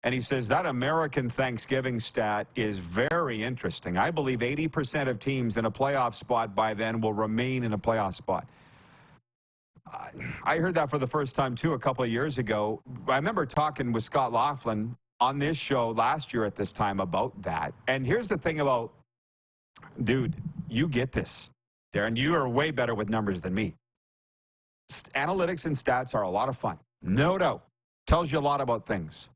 And he says that American Thanksgiving stat is very interesting. I believe 80% of teams in a playoff spot by then will remain in a playoff spot. I heard that for the first time, too, a couple of years ago. I remember talking with Scott Laughlin on this show last year at this time about that. And here's the thing about, dude, you get this, Darren. You are way better with numbers than me. Analytics and stats are a lot of fun. No doubt. Tells you a lot about things.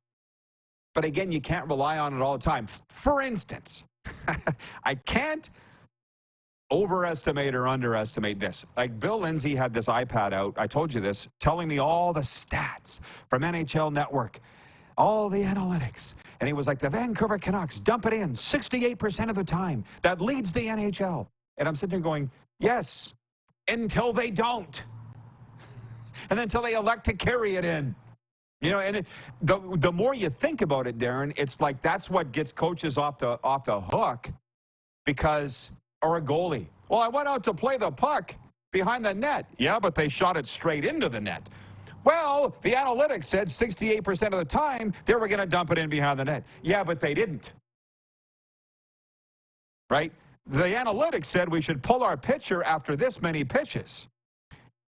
But again, you can't rely on it all the time. For instance, I can't overestimate or underestimate this. Like Bill Lindsay had this iPad out, I told you this, telling me all the stats from NHL Network, all the analytics. And he was like, the Vancouver Canucks dump it in 68% of the time. That leads the NHL. And I'm sitting there going, yes, until they don't. And then until they elect to carry it in. You know, and the more you think about it, Darren, it's like that's what gets coaches off the hook because, or a goalie. Well, I went out to play the puck behind the net. Yeah, but they shot it straight into the net. Well, the analytics said 68% of the time they were going to dump it in behind the net. Yeah, but they didn't. Right? The analytics said we should pull our pitcher after this many pitches.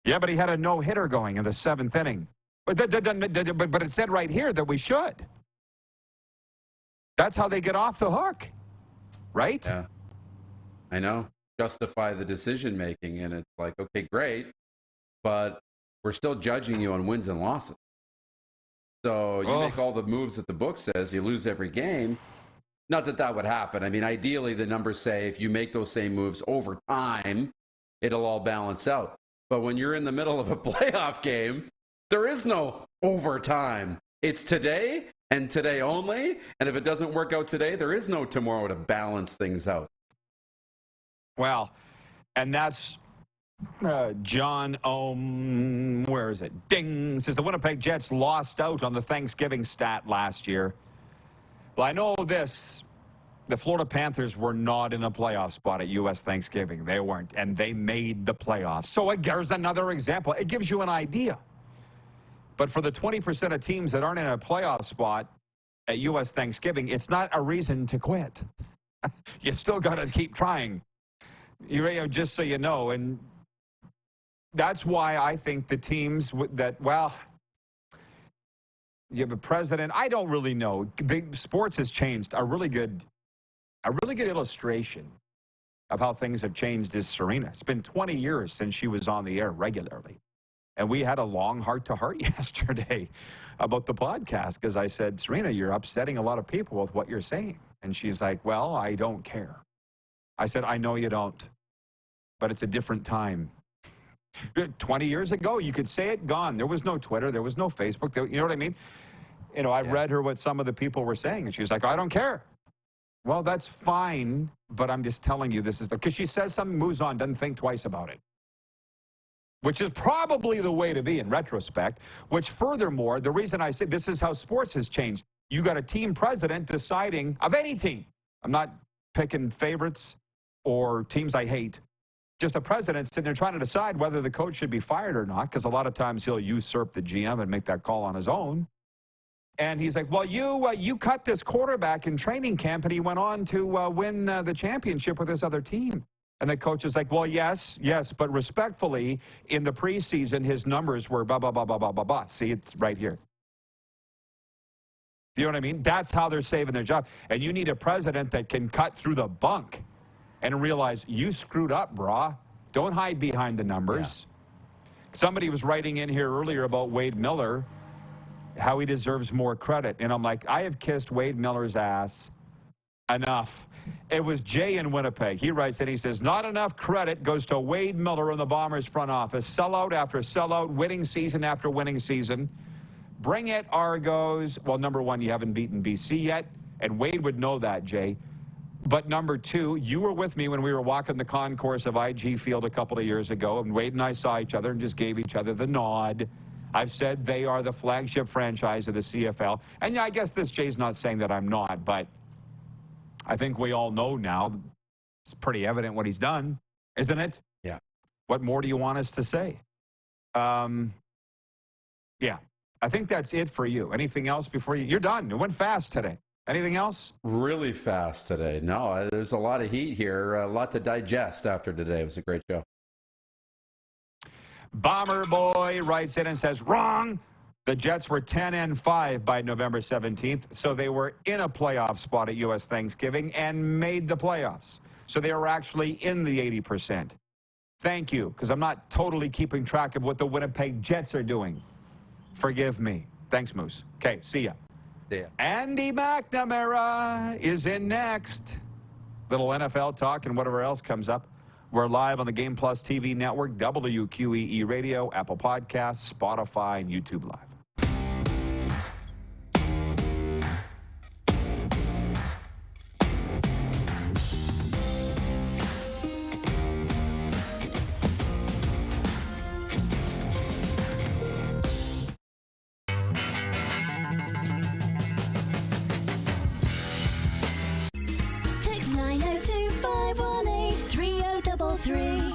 Yeah, but he had a no-hitter going in the 7th inning. But it said right here that we should. That's how they get off the hook, right? Yeah, I know. Justify the decision-making, and it's like, okay, great, but we're still judging you on wins and losses. So you make all the moves that the book says, you lose every game. Not that that would happen. I mean, ideally, the numbers say if you make those same moves over time, it'll all balance out. But when you're in the middle of a playoff game, there is no overtime. It's today and today only. And if it doesn't work out today, there is no tomorrow to balance things out. Well, and that's John Ohm, where is it? Ding, says the Winnipeg Jets lost out on the Thanksgiving stat last year. Well, I know this. The Florida Panthers were not in a playoff spot at U.S. Thanksgiving. They weren't, and they made the playoffs. So there's another example. It gives you an idea. But for the 20% of teams that aren't in a playoff spot at U.S. Thanksgiving, it's not a reason to quit. You still got to keep trying. Just so you know, and that's why I think the teams that, well, you have a president. I don't really know. Sports has changed. A really good illustration of how things have changed is Serena. It's been 20 years since she was on the air regularly. And we had a long heart-to-heart yesterday about the podcast because I said, Serena, you're upsetting a lot of people with what you're saying. And she's like, well, I don't care. I said, I know you don't, but it's a different time. 20 years ago, you could say it, gone. There was no Twitter. There was no Facebook. You know what I mean? I read her what some of the people were saying, and she's like, I don't care. Well, that's fine, but I'm just telling you this is because she says something, moves on, doesn't think twice about it, which is probably the way to be in retrospect, which furthermore, the reason I say this is how sports has changed. You got a team president deciding of any team. I'm not picking favorites or teams I hate. Just a president sitting there trying to decide whether the coach should be fired or not, because a lot of times he'll usurp the GM and make that call on his own. And he's like, well, you cut this quarterback in training camp, and he went on to win the championship with this other team. And the coach is like, well, yes, but respectfully, in the preseason, his numbers were blah, blah, blah, blah, blah, blah, blah. See, it's right here. Do you know what I mean? That's how they're saving their job. And you need a president that can cut through the bunk and realize you screwed up, brah. Don't hide behind the numbers. Yeah. Somebody was writing in here earlier about Wade Miller, how he deserves more credit. And I'm like, I have kissed Wade Miller's ass enough. It was Jay in Winnipeg. He writes in, he says, not enough credit goes to Wade Miller in the Bombers front office. Sellout after sellout, winning season after winning season. Bring it, Argos. Well, number one, you haven't beaten BC yet, and Wade would know that, Jay. But number two, you were with me when we were walking the concourse of IG Field a couple of years ago, and Wade and I saw each other and just gave each other the nod. I've said they are the flagship franchise of the CFL. And yeah, I guess this Jay's not saying that I'm not, but I think we all know now. It's pretty evident what he's done, isn't it? Yeah. What more do you want us to say? Yeah. I think that's it for you. Anything else before you're done? It went fast today. Anything else? Really fast today. No, there's a lot of heat here, a lot to digest after today. It was a great show. Bomber Boy writes in and says, wrong. The Jets were 10-5 by November 17th, so they were in a playoff spot at U.S. Thanksgiving and made the playoffs. So they were actually in the 80%. Thank you, because I'm not totally keeping track of what the Winnipeg Jets are doing. Forgive me. Thanks, Moose. Okay, see ya. See ya. Andy McNamara is in next. Little NFL talk and whatever else comes up. We're live on the Game Plus TV network, WQEE Radio, Apple Podcasts, Spotify, and YouTube Live. Text 902-518-3033.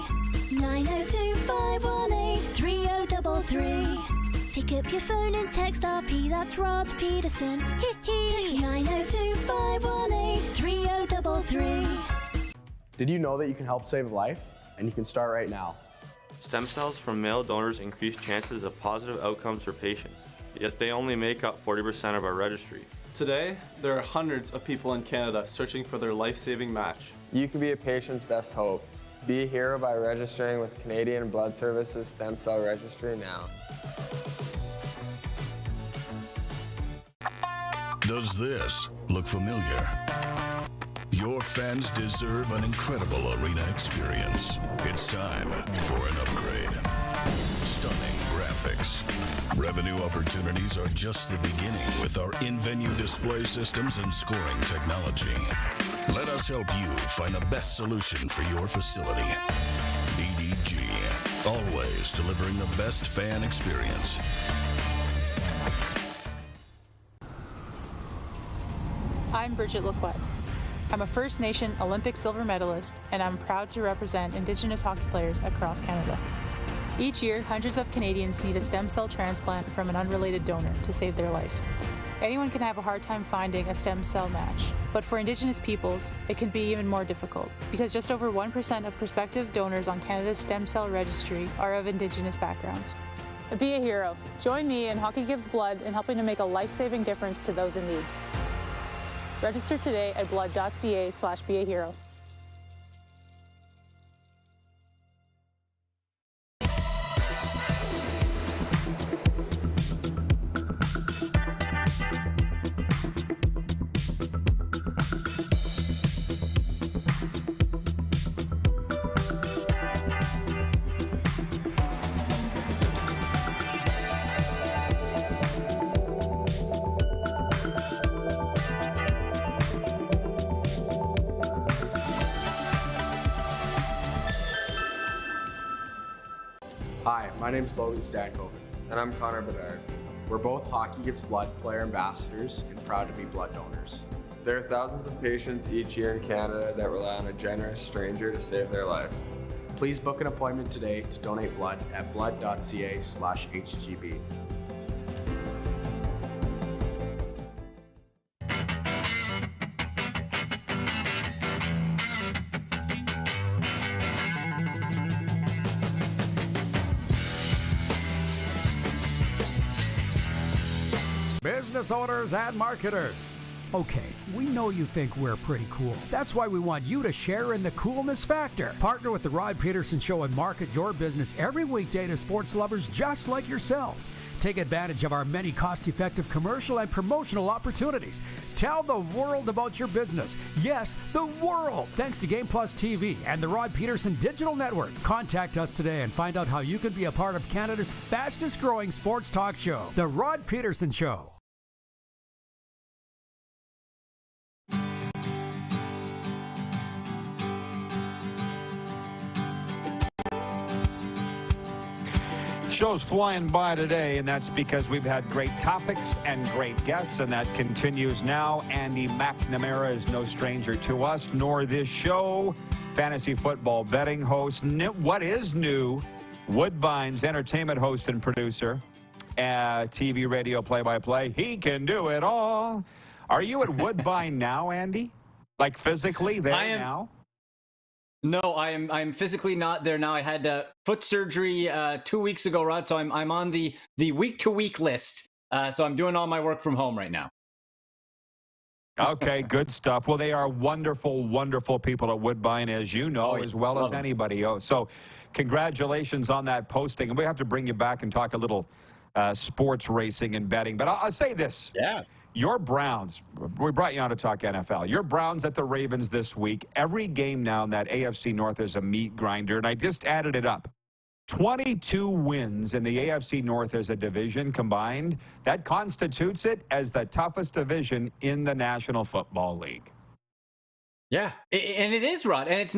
902-518-3033. Pick up your phone and text RP, that's Rod Pedersen. Text 902-518-3033. Did you know that you can help save a life? And you can start right now. Stem cells from male donors increase chances of positive outcomes for patients, yet they only make up 40% of our registry. Today, there are hundreds of people in Canada searching for their life-saving match. You can be a patient's best hope. Be a hero by registering with Canadian Blood Services Stem Cell Registry now. Does this look familiar? Your fans deserve an incredible arena experience. It's time for an upgrade. Stunning graphics. Revenue opportunities are just the beginning with our in-venue display systems and scoring technology. Let us help you find the best solution for your facility. EDG, always delivering the best fan experience. I'm Bridget Lacquette. I'm a First Nation Olympic silver medalist, and I'm proud to represent Indigenous hockey players across Canada. Each year, hundreds of Canadians need a stem cell transplant from an unrelated donor to save their life. Anyone can have a hard time finding a stem cell match, but for Indigenous peoples, it can be even more difficult because just over 1% of prospective donors on Canada's stem cell registry are of Indigenous backgrounds. Be a hero. Join me in Hockey Gives Blood in helping to make a life-saving difference to those in need. Register today at blood.ca/beahero. Hi, my name is Logan Stankoven. And I'm Connor Bedard. We're both Hockey Gives Blood player ambassadors and proud to be blood donors. There are thousands of patients each year in Canada that rely on a generous stranger to save their life. Please book an appointment today to donate blood at blood.ca/HGB. Business owners and marketers. Okay, we know you think we're pretty cool. That's why we want you to share in the coolness factor. Partner with the Rod Pedersen Show and market your business every weekday to sports lovers just like yourself. Take advantage of our many cost-effective commercial and promotional opportunities. Tell the world about your business. Yes, the world. Thanks to Game Plus TV and the Rod Pedersen Digital Network. Contact us today and find out how you can be a part of Canada's fastest-growing sports talk show, The Rod Pedersen Show. Show's flying by today, and that's because we've had great topics and great guests, and that continues now. Andy McNamara is no stranger to us, nor this show. Fantasy football betting host. What is new? Woodbine's entertainment host and producer. TV, radio, play-by-play. He can do it all. Are you at Woodbine now, Andy? Like physically there now? No, I'm physically not there now. I had foot surgery 2 weeks ago, Rod. So I'm on the week-to-week list. So I'm doing all my work from home right now. Okay, good stuff. Well, they are wonderful, wonderful people at Woodbine, as you know, as well as anybody. So congratulations on that posting. And we have to bring you back and talk a little sports racing and betting. But I'll say this. Yeah. Your Browns, we brought you on to talk NFL. Your Browns at the Ravens this week. Every game now in that AFC North is a meat grinder, and I just added it up. 22 wins in the AFC North as a division combined. That constitutes it as the toughest division in the National Football League. Yeah, and it is, Rod. And it's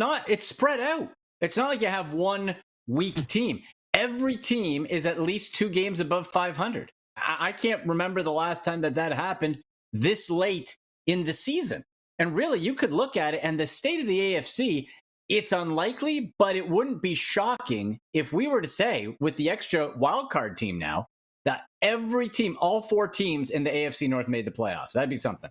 spread out. It's not like you have one weak team. Every team is at least 2 games above 500. I can't remember the last time that happened this late in the season. And really, you could look at it, and the state of the AFC, it's unlikely, but it wouldn't be shocking if we were to say, with the extra wildcard team now, that every team, all 4 teams in the AFC North made the playoffs. That'd be something.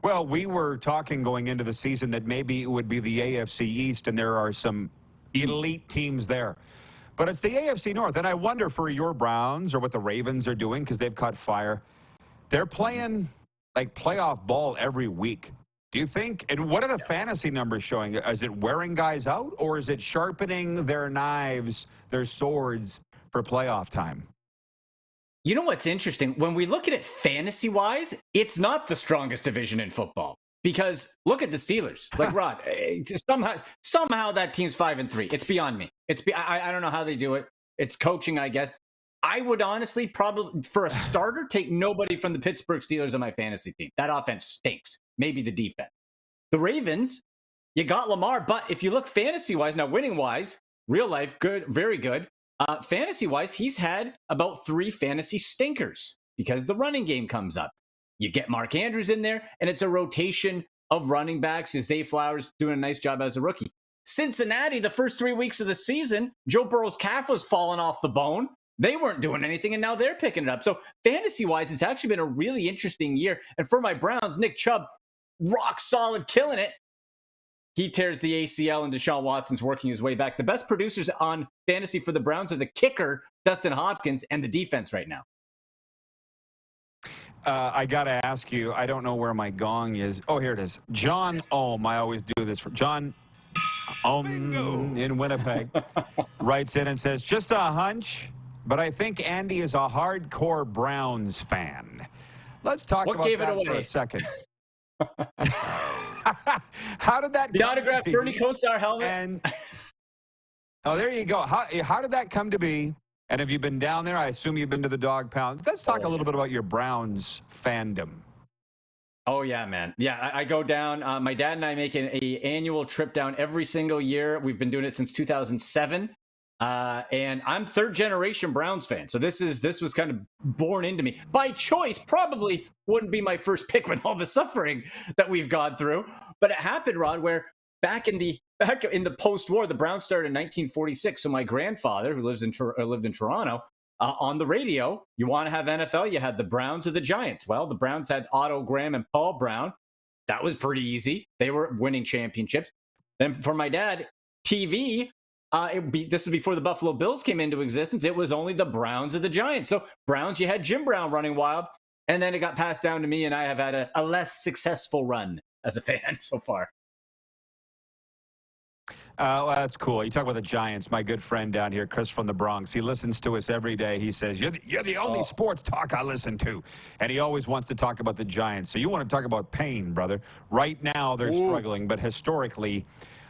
Well, we were talking going into the season that maybe it would be the AFC East, and there are some elite teams there. But it's the AFC North, and I wonder for your Browns or what the Ravens are doing because they've caught fire. They're playing like playoff ball every week. Do you think? And what are the fantasy numbers showing? Is it wearing guys out, or is it sharpening their knives, their swords for playoff time? You know what's interesting? When we look at it fantasy-wise, it's not the strongest division in football. Because look at the Steelers. Like, Rod, somehow that team's 5-3. It's beyond me. I don't know how they do it. It's coaching, I guess. I would honestly probably, for a starter, take nobody from the Pittsburgh Steelers on my fantasy team. That offense stinks. Maybe the defense. The Ravens, you got Lamar, but if you look fantasy-wise, now winning-wise, real life, good, very good. Fantasy-wise, he's had about 3 fantasy stinkers because the running game comes up. You get Mark Andrews in there, and it's a rotation of running backs. Zay Flowers doing a nice job as a rookie. Cincinnati, the first 3 weeks of the season, Joe Burrow's calf was falling off the bone. They weren't doing anything, and now they're picking it up. So fantasy-wise, it's actually been a really interesting year. And for my Browns, Nick Chubb, rock solid, killing it. He tears the ACL, and Deshaun Watson's working his way back. The best producers on fantasy for the Browns are the kicker, Dustin Hopkins, and the defense right now. I got to ask you, I don't know where my gong is. Oh, here it is. John Ohm, I always do this for John Ohm in Winnipeg, writes in and says, just a hunch, but I think Andy is a hardcore Browns fan. Let's talk about that for a second. How did that the autographed Bernie Kosar helmet? And, oh, there you go. How did that come to be? And have you been down there? I assume you've been to the dog pound. Let's talk a little bit about your Browns fandom. Oh, yeah, man. Yeah, I go down. My dad and I make an annual trip down every single year. We've been doing it since 2007. And I'm third-generation Browns fan. So this was kind of born into me. By choice, probably wouldn't be my first pick with all the suffering that we've gone through. But it happened, Rod, where back in the post-war, the Browns started in 1946. So my grandfather, who lived in Toronto, on the radio, you want to have NFL, you had the Browns or the Giants. Well, the Browns had Otto Graham and Paul Brown. That was pretty easy. They were winning championships. Then for my dad, TV, this was before the Buffalo Bills came into existence. It was only the Browns or the Giants. So Browns, you had Jim Brown running wild. And then it got passed down to me, and I have had a less successful run as a fan so far. Well, that's cool. You talk about the Giants. My good friend down here, Chris from the Bronx, he listens to us every day. He says, you're the only sports talk I listen to. And he always wants to talk about the Giants. So you want to talk about pain, brother. Right now, they're struggling. But historically,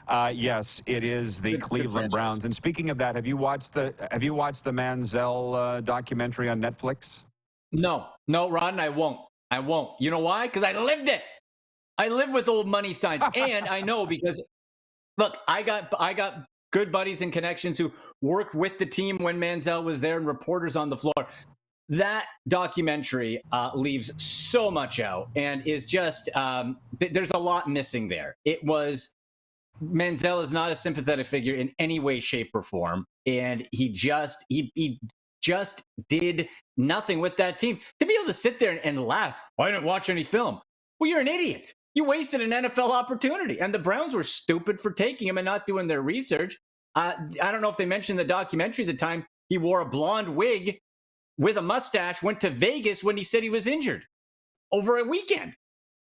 yes, it is the Cleveland Browns. And speaking of that, have you watched the Manziel documentary on Netflix? No, Ron, I won't. You know why? Because I lived it. I live with old money signs. And I know because... Look, I got good buddies and connections who worked with the team when Manziel was there and reporters on the floor. That documentary leaves so much out and is just there's a lot missing there. Manziel is not a sympathetic figure in any way, shape, or form, and he just did nothing with that team. To be able to sit there and laugh, I didn't watch any film. Well, you're an idiot. You wasted an NFL opportunity, and the Browns were stupid for taking him and not doing their research. I don't know if they mentioned the documentary the time he wore a blonde wig with a mustache, went to Vegas when he said he was injured over a weekend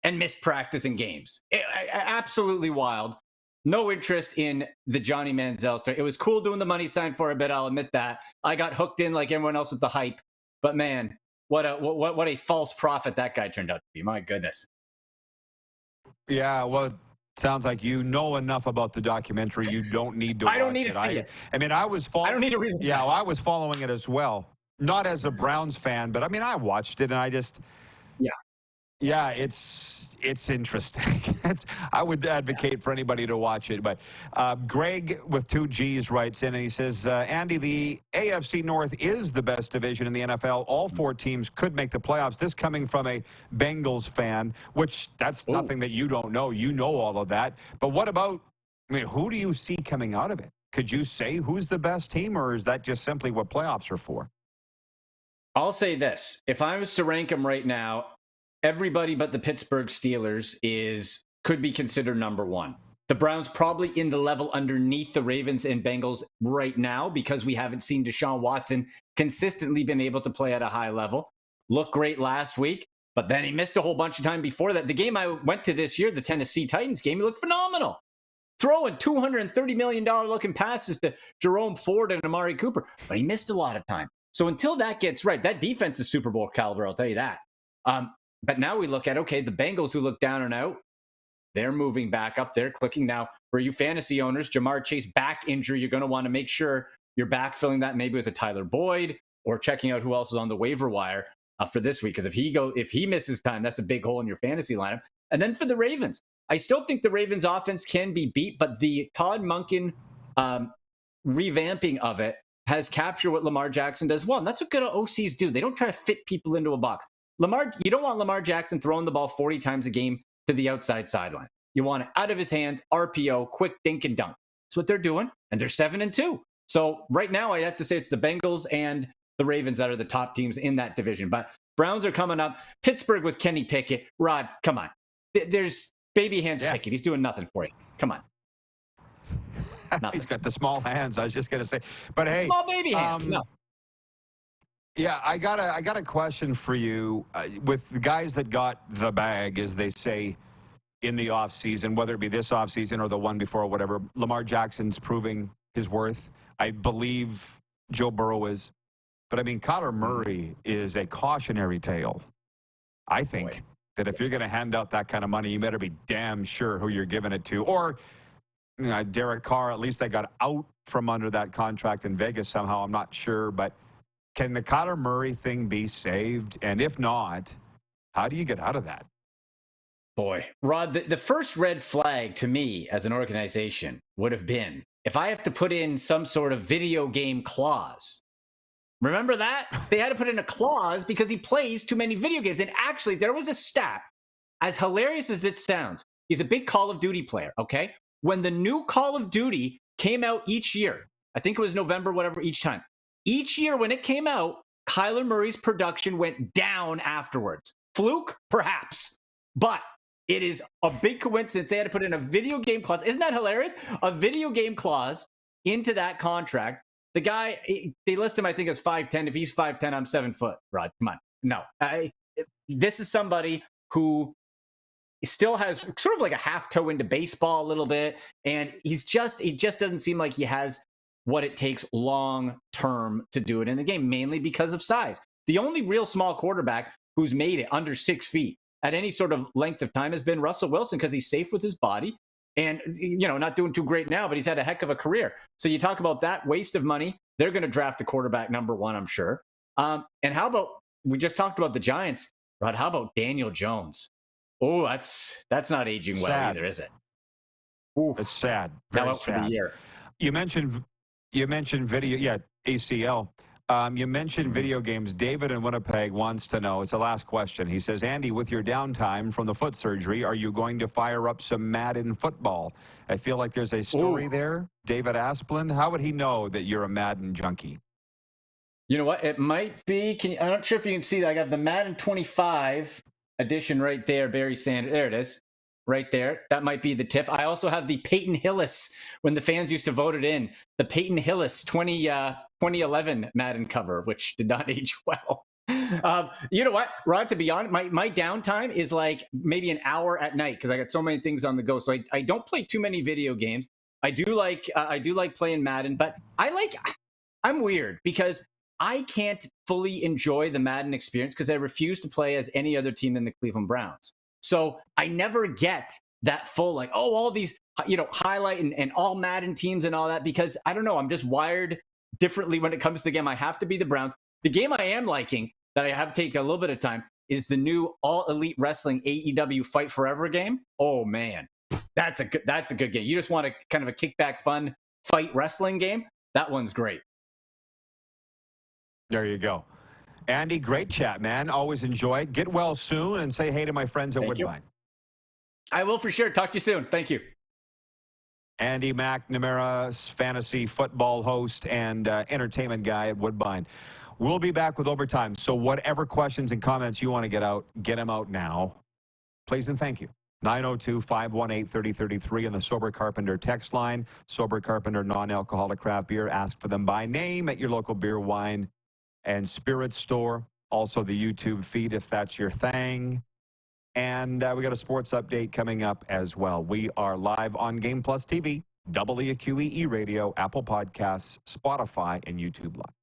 and missed practice and games. Absolutely wild. No interest in the Johnny Manziel story. It was cool doing the money sign for a bit, I'll admit that. I got hooked in like everyone else with the hype. But man, what a false prophet that guy turned out to be. My goodness. Yeah, well, it sounds like you know enough about the documentary. You don't need to watch it. I don't need to see it. I mean, I don't need to read it. Yeah, well, I was following it as well. Not as a Browns fan, but I mean, I watched it and I just... Yeah, it's interesting. I would advocate for anybody to watch it. But Greg with 2 G's writes in and he says, Andy, the AFC North is the best division in the NFL. All 4 teams could make the playoffs. This coming from a Bengals fan, which that's nothing that you don't know. You know all of that. But what about, who do you see coming out of it? Could you say who's the best team, or is that just simply what playoffs are for? I'll say this. If I was to rank them right now, everybody but the Pittsburgh Steelers could be considered number 1. The Browns probably in the level underneath the Ravens and Bengals right now because we haven't seen Deshaun Watson consistently been able to play at a high level. Looked great last week, but then he missed a whole bunch of time before that. The game I went to this year, the Tennessee Titans game, he looked phenomenal. Throwing $230 million looking passes to Jerome Ford and Amari Cooper, but he missed a lot of time. So until that gets right, that defense is Super Bowl caliber, I'll tell you that. But now we look at, okay, the Bengals who look down and out, they're moving back up. They're clicking now. For you fantasy owners, Jamar Chase back injury, you're going to want to make sure you're backfilling that maybe with a Tyler Boyd or checking out who else is on the waiver wire for this week. Because if he misses time, that's a big hole in your fantasy lineup. And then for the Ravens, I still think the Ravens offense can be beat, but the Todd Monken revamping of it has captured what Lamar Jackson does well. And that's what good OCs do. They don't try to fit people into a box. You don't want Lamar Jackson throwing the ball 40 times a game to the outside sideline. You want it out of his hands, RPO, quick dink and dunk. That's what they're doing, and they're 7-2. So right now, I have to say it's the Bengals and the Ravens that are the top teams in that division. But Browns are coming up. Pittsburgh with Kenny Pickett. Rod, come on. There's baby hands Pickett. He's doing nothing for you. Come on. He's got the small hands. I was just going to say. But hey. Small baby hands. No. Yeah, I got a question for you. With the guys that got the bag, as they say, in the offseason, whether it be this offseason or the one before or whatever, Lamar Jackson's proving his worth. I believe Joe Burrow is. But, I mean, Kyler Murray is a cautionary tale. I think that if you're going to hand out that kind of money, you better be damn sure who you're giving it to. Or Derek Carr, at least they got out from under that contract in Vegas somehow. I'm not sure. But can the Kyler Murray thing be saved? And if not, how do you get out of that? Boy, Rod, the first red flag to me as an organization would have been if I have to put in some sort of video game clause. Remember that? They had to put in a clause because he plays too many video games. And actually, there was a stat, as hilarious as this sounds, he's a big Call of Duty player, okay? When the new Call of Duty came out each year, I think it was November, whatever, each time. Each year when it came out, Kyler Murray's production went down afterwards. Fluke? Perhaps. But it is a big coincidence they had to put in a video game clause. Isn't that hilarious? A video game clause into that contract. The guy, they list him, I think, as 5'10". If he's 5'10", I'm 7 foot, Rod. Come on. No. This is somebody who still has sort of like a half toe into baseball a little bit. And he just doesn't seem like he has what it takes long term to do it in the game, mainly because of size. The only real small quarterback who's made it under 6 feet at any sort of length of time has been Russell Wilson because he's safe with his body. And, not doing too great now, but he's had a heck of a career. So you talk about that waste of money. They're going to draft a quarterback number one, I'm sure. And how about, we just talked about the Giants, Rod, how about Daniel Jones? Oh, that's not aging well sad. Either, is it? Ooh, it's sad. Very sad. For the year. You mentioned video, ACL. You mentioned video games. David in Winnipeg wants to know, it's the last question. He says, Andy, with your downtime from the foot surgery, are you going to fire up some Madden football? I feel like there's a story there. David Asplin, how would he know that you're a Madden junkie? You know what? It might be. I'm not sure if you can see that. I got the Madden 25 edition right there, Barry Sanders. There it is. Right there. That might be the tip. I also have the Peyton Hillis, when the fans used to vote it in, the Peyton Hillis 2011 Madden cover, which did not age well. You know what, Rod, to be honest, my downtime is like maybe an hour at night because I got so many things on the go. So I don't play too many video games. I do like playing Madden, but I'm weird because I can't fully enjoy the Madden experience because I refuse to play as any other team than the Cleveland Browns. So I never get that full, all these, highlight and all Madden teams and all that, because I don't know, I'm just wired differently when it comes to the game. I have to be the Browns. The game I am liking that I have to take a little bit of time is the new All Elite Wrestling AEW Fight Forever game. Oh man, that's a good game. You just want a kind of a kickback, fun fight wrestling game. That one's great. There you go. Andy, great chat, man. Always enjoy. Get well soon and say hey to my friends at Woodbine. I will for sure. Talk to you soon. Thank you. Andy McNamara, fantasy football host and entertainment guy at Woodbine. We'll be back with overtime. So whatever questions and comments you want to get out, get them out now. Please and thank you. 902-518-3033 on the Sober Carpenter text line. Sober Carpenter non-alcoholic craft beer. Ask for them by name at your local beer, wine, and spirits store. Also the YouTube feed if that's your thing. And we got a sports update coming up as well. We are live on Game Plus TV, WQEE Radio, Apple Podcasts, Spotify, and YouTube Live.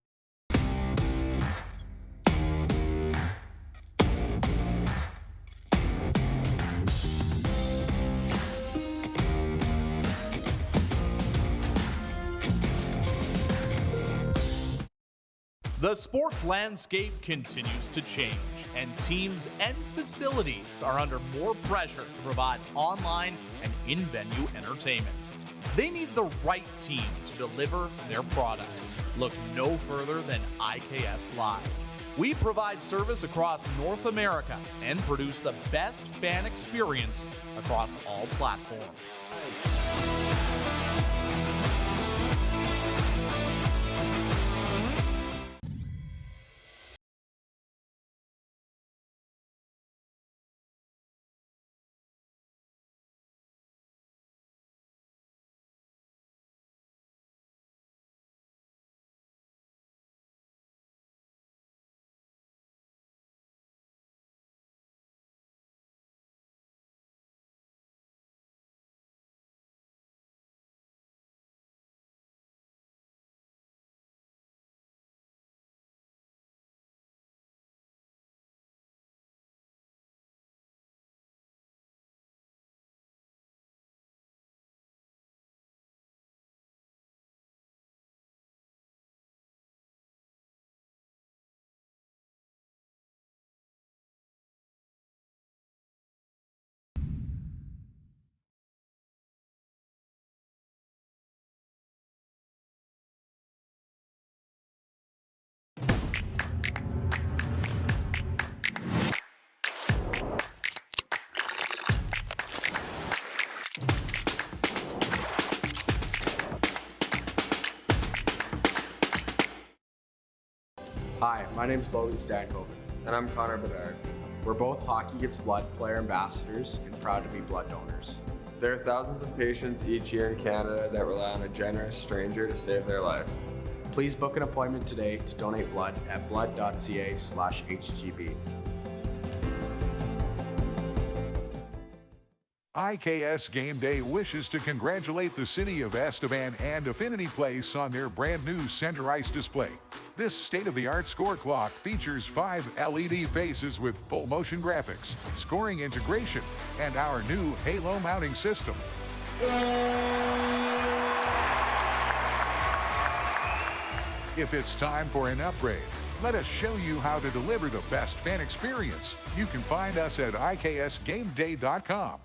The sports landscape continues to change, and teams and facilities are under more pressure to provide online and in-venue entertainment. They need the right team to deliver their product. Look no further than IKS Live. We provide service across North America and produce the best fan experience across all platforms. Hi, my name is Logan Stankoven. And I'm Connor Bedard. We're both Hockey Gives Blood player ambassadors and proud to be blood donors. There are thousands of patients each year in Canada that rely on a generous stranger to save their life. Please book an appointment today to donate blood at blood.ca/HGB. IKS Game Day wishes to congratulate the city of Estevan and Affinity Place on their brand new center ice display. This state-of-the-art score clock features 5 LED faces with full motion graphics, scoring integration, and our new halo mounting system. If it's time for an upgrade, let us show you how to deliver the best fan experience. You can find us at iksgameday.com.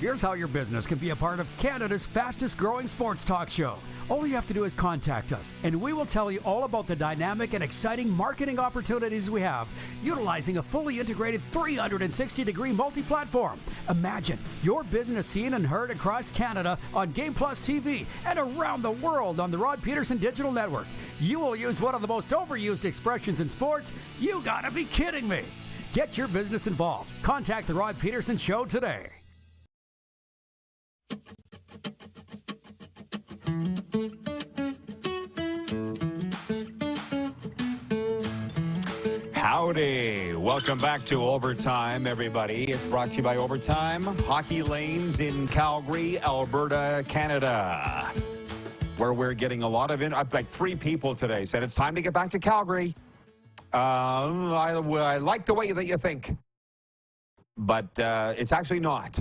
Here's how your business can be a part of Canada's fastest growing sports talk show. All you have to do is contact us, and we will tell you all about the dynamic and exciting marketing opportunities we have, utilizing a fully integrated 360-degree multi-platform. Imagine your business seen and heard across Canada on Game Plus TV and around the world on the Rod Pedersen Digital Network. You will use one of the most overused expressions in sports. You gotta be kidding me. Get your business involved. Contact the Rod Pedersen Show today. Howdy. Welcome back to Overtime, everybody. It's brought to you by Overtime Hockey Lanes in Calgary, Alberta, Canada, where we're getting a lot of like 3 people today said it's time to get back to Calgary. I like the way that you think, but it's actually not.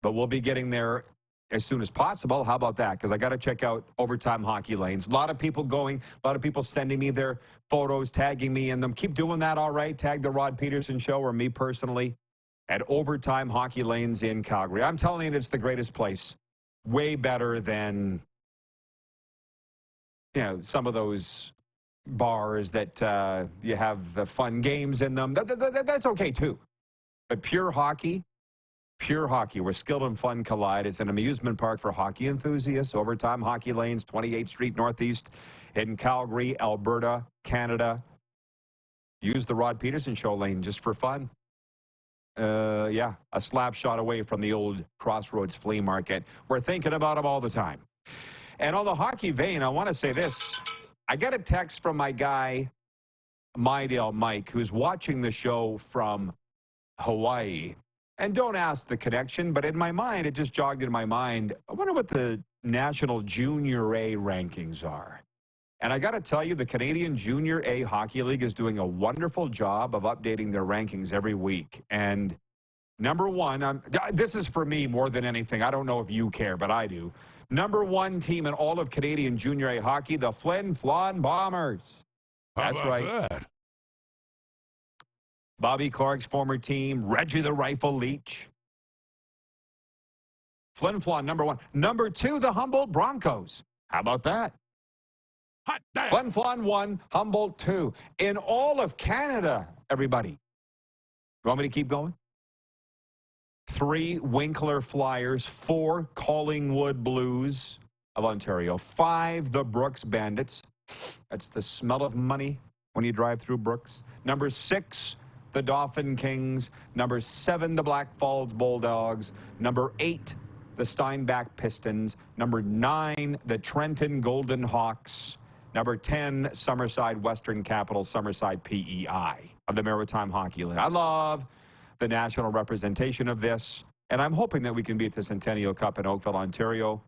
But we'll be getting there as soon as possible. How about that? Because I got to check out Overtime Hockey Lanes. A lot of people going, a lot of people sending me their photos, tagging me in them. Keep doing that, all right? Tag the Rod Pedersen Show or me personally at Overtime Hockey Lanes in Calgary. I'm telling you, it's the greatest place. Way better than, you know, some of those bars that you have fun games in them. That's okay, too. But pure hockey, where skill and fun collide. It's an amusement park for hockey enthusiasts. Overtime Hockey Lanes, 28th Street Northeast in Calgary, Alberta, Canada. Use the Rod Pedersen Show lane just for fun. Yeah, a slap shot away from the old Crossroads Flea Market. We're thinking about them all the time. And on the hockey vein, I want to say this. I got a text from my guy, Mydale Mike, who's watching the show from Hawaii. And don't ask the connection, but in my mind, it just jogged in my mind. I wonder what the National Junior A rankings are. And I got to tell you, the Canadian Junior A Hockey League is doing a wonderful job of updating their rankings every week. And Number one, this is for me more than anything. I don't know if you care, but I do. Number one team in all of Canadian Junior A hockey, the Flin Flon Bombers. That's right. That? Bobby Clark's former team, Reggie the Rifle Leach. Flin Flon, number one. Number two, the Humboldt Broncos. How about that? Hot damn. Flin Flon 1, Humboldt 2. In all of Canada, everybody. You want me to keep going? 3 Winkler Flyers, 4 Collingwood Blues of Ontario, 5 the Brooks Bandits. That's the smell of money when you drive through Brooks. Number 6, the Dauphin Kings. Number 7, the Black Falls Bulldogs. Number 8, the Steinbach Pistons. Number 9, the Trenton Golden Hawks. Number 10, Summerside Western Capitals, Summerside PEI of the Maritime Hockey League. I love the national representation of this, and I'm hoping that we can beat the Centennial Cup in Oakville, Ontario.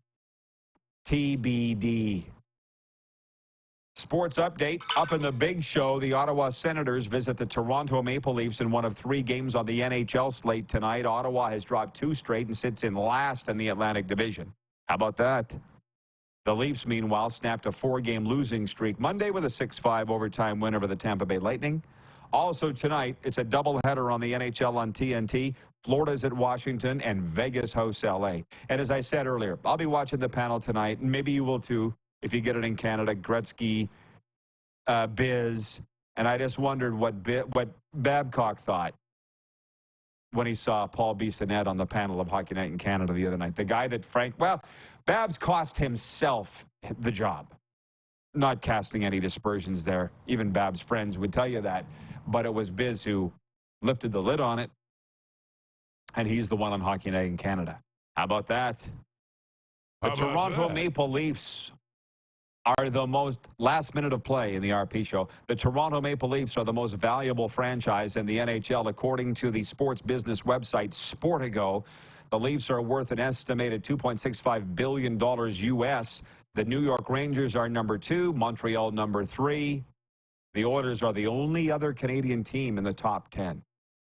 TBD. Sports update. Up in the big show, the Ottawa Senators visit the Toronto Maple Leafs in one of 3 games on the NHL slate tonight. Ottawa has dropped 2 straight and sits in last in the Atlantic Division. How about that? The Leafs, meanwhile, snapped a 4-game losing streak Monday with a 6-5 overtime win over the Tampa Bay Lightning. Also tonight, it's a doubleheader on the NHL on TNT. Florida's at Washington, and Vegas hosts LA. And as I said earlier, I'll be watching the panel tonight, and maybe you will too, if you get it in Canada. Gretzky, Biz, and I just wondered what Babcock thought when he saw Paul Bissonnette on the panel of Hockey Night in Canada the other night. The guy that Babs cost himself the job. Not casting any dispersions there. Even Babs' friends would tell you that. But it was Biz who lifted the lid on it. And he's the one on Hockey Night in Canada. How about that? The Toronto Maple Leafs are the most last minute of play in the RP show. The Toronto Maple Leafs are the most valuable franchise in the NHL, according to the sports business website Sportigo. The Leafs are worth an estimated $2.65 billion U.S. The New York Rangers are number 2, Montreal number 3. The Oilers are the only other Canadian team in the top 10.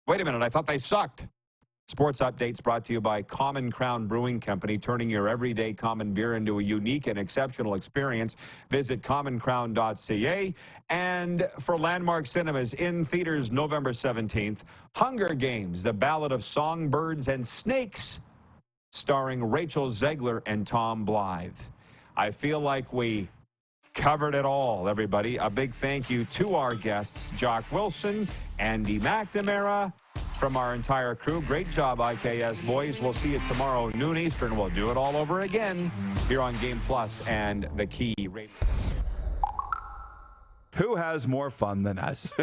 Wait a minute, I thought they sucked. Sports updates brought to you by Common Crown Brewing Company, turning your everyday common beer into a unique and exceptional experience. Visit commoncrown.ca. And for Landmark Cinemas, in theaters November 17th, Hunger Games, The Ballad of Songbirds and Snakes, starring Rachel Zegler and Tom Blythe. I feel like we covered it all, everybody. A big thank you to our guests, Jock Wilson, Andy McNamara, from our entire crew. Great job, IKS boys. We'll see you tomorrow, noon Eastern. We'll do it all over again here on Game Plus and the Key Radio. Who has more fun than us?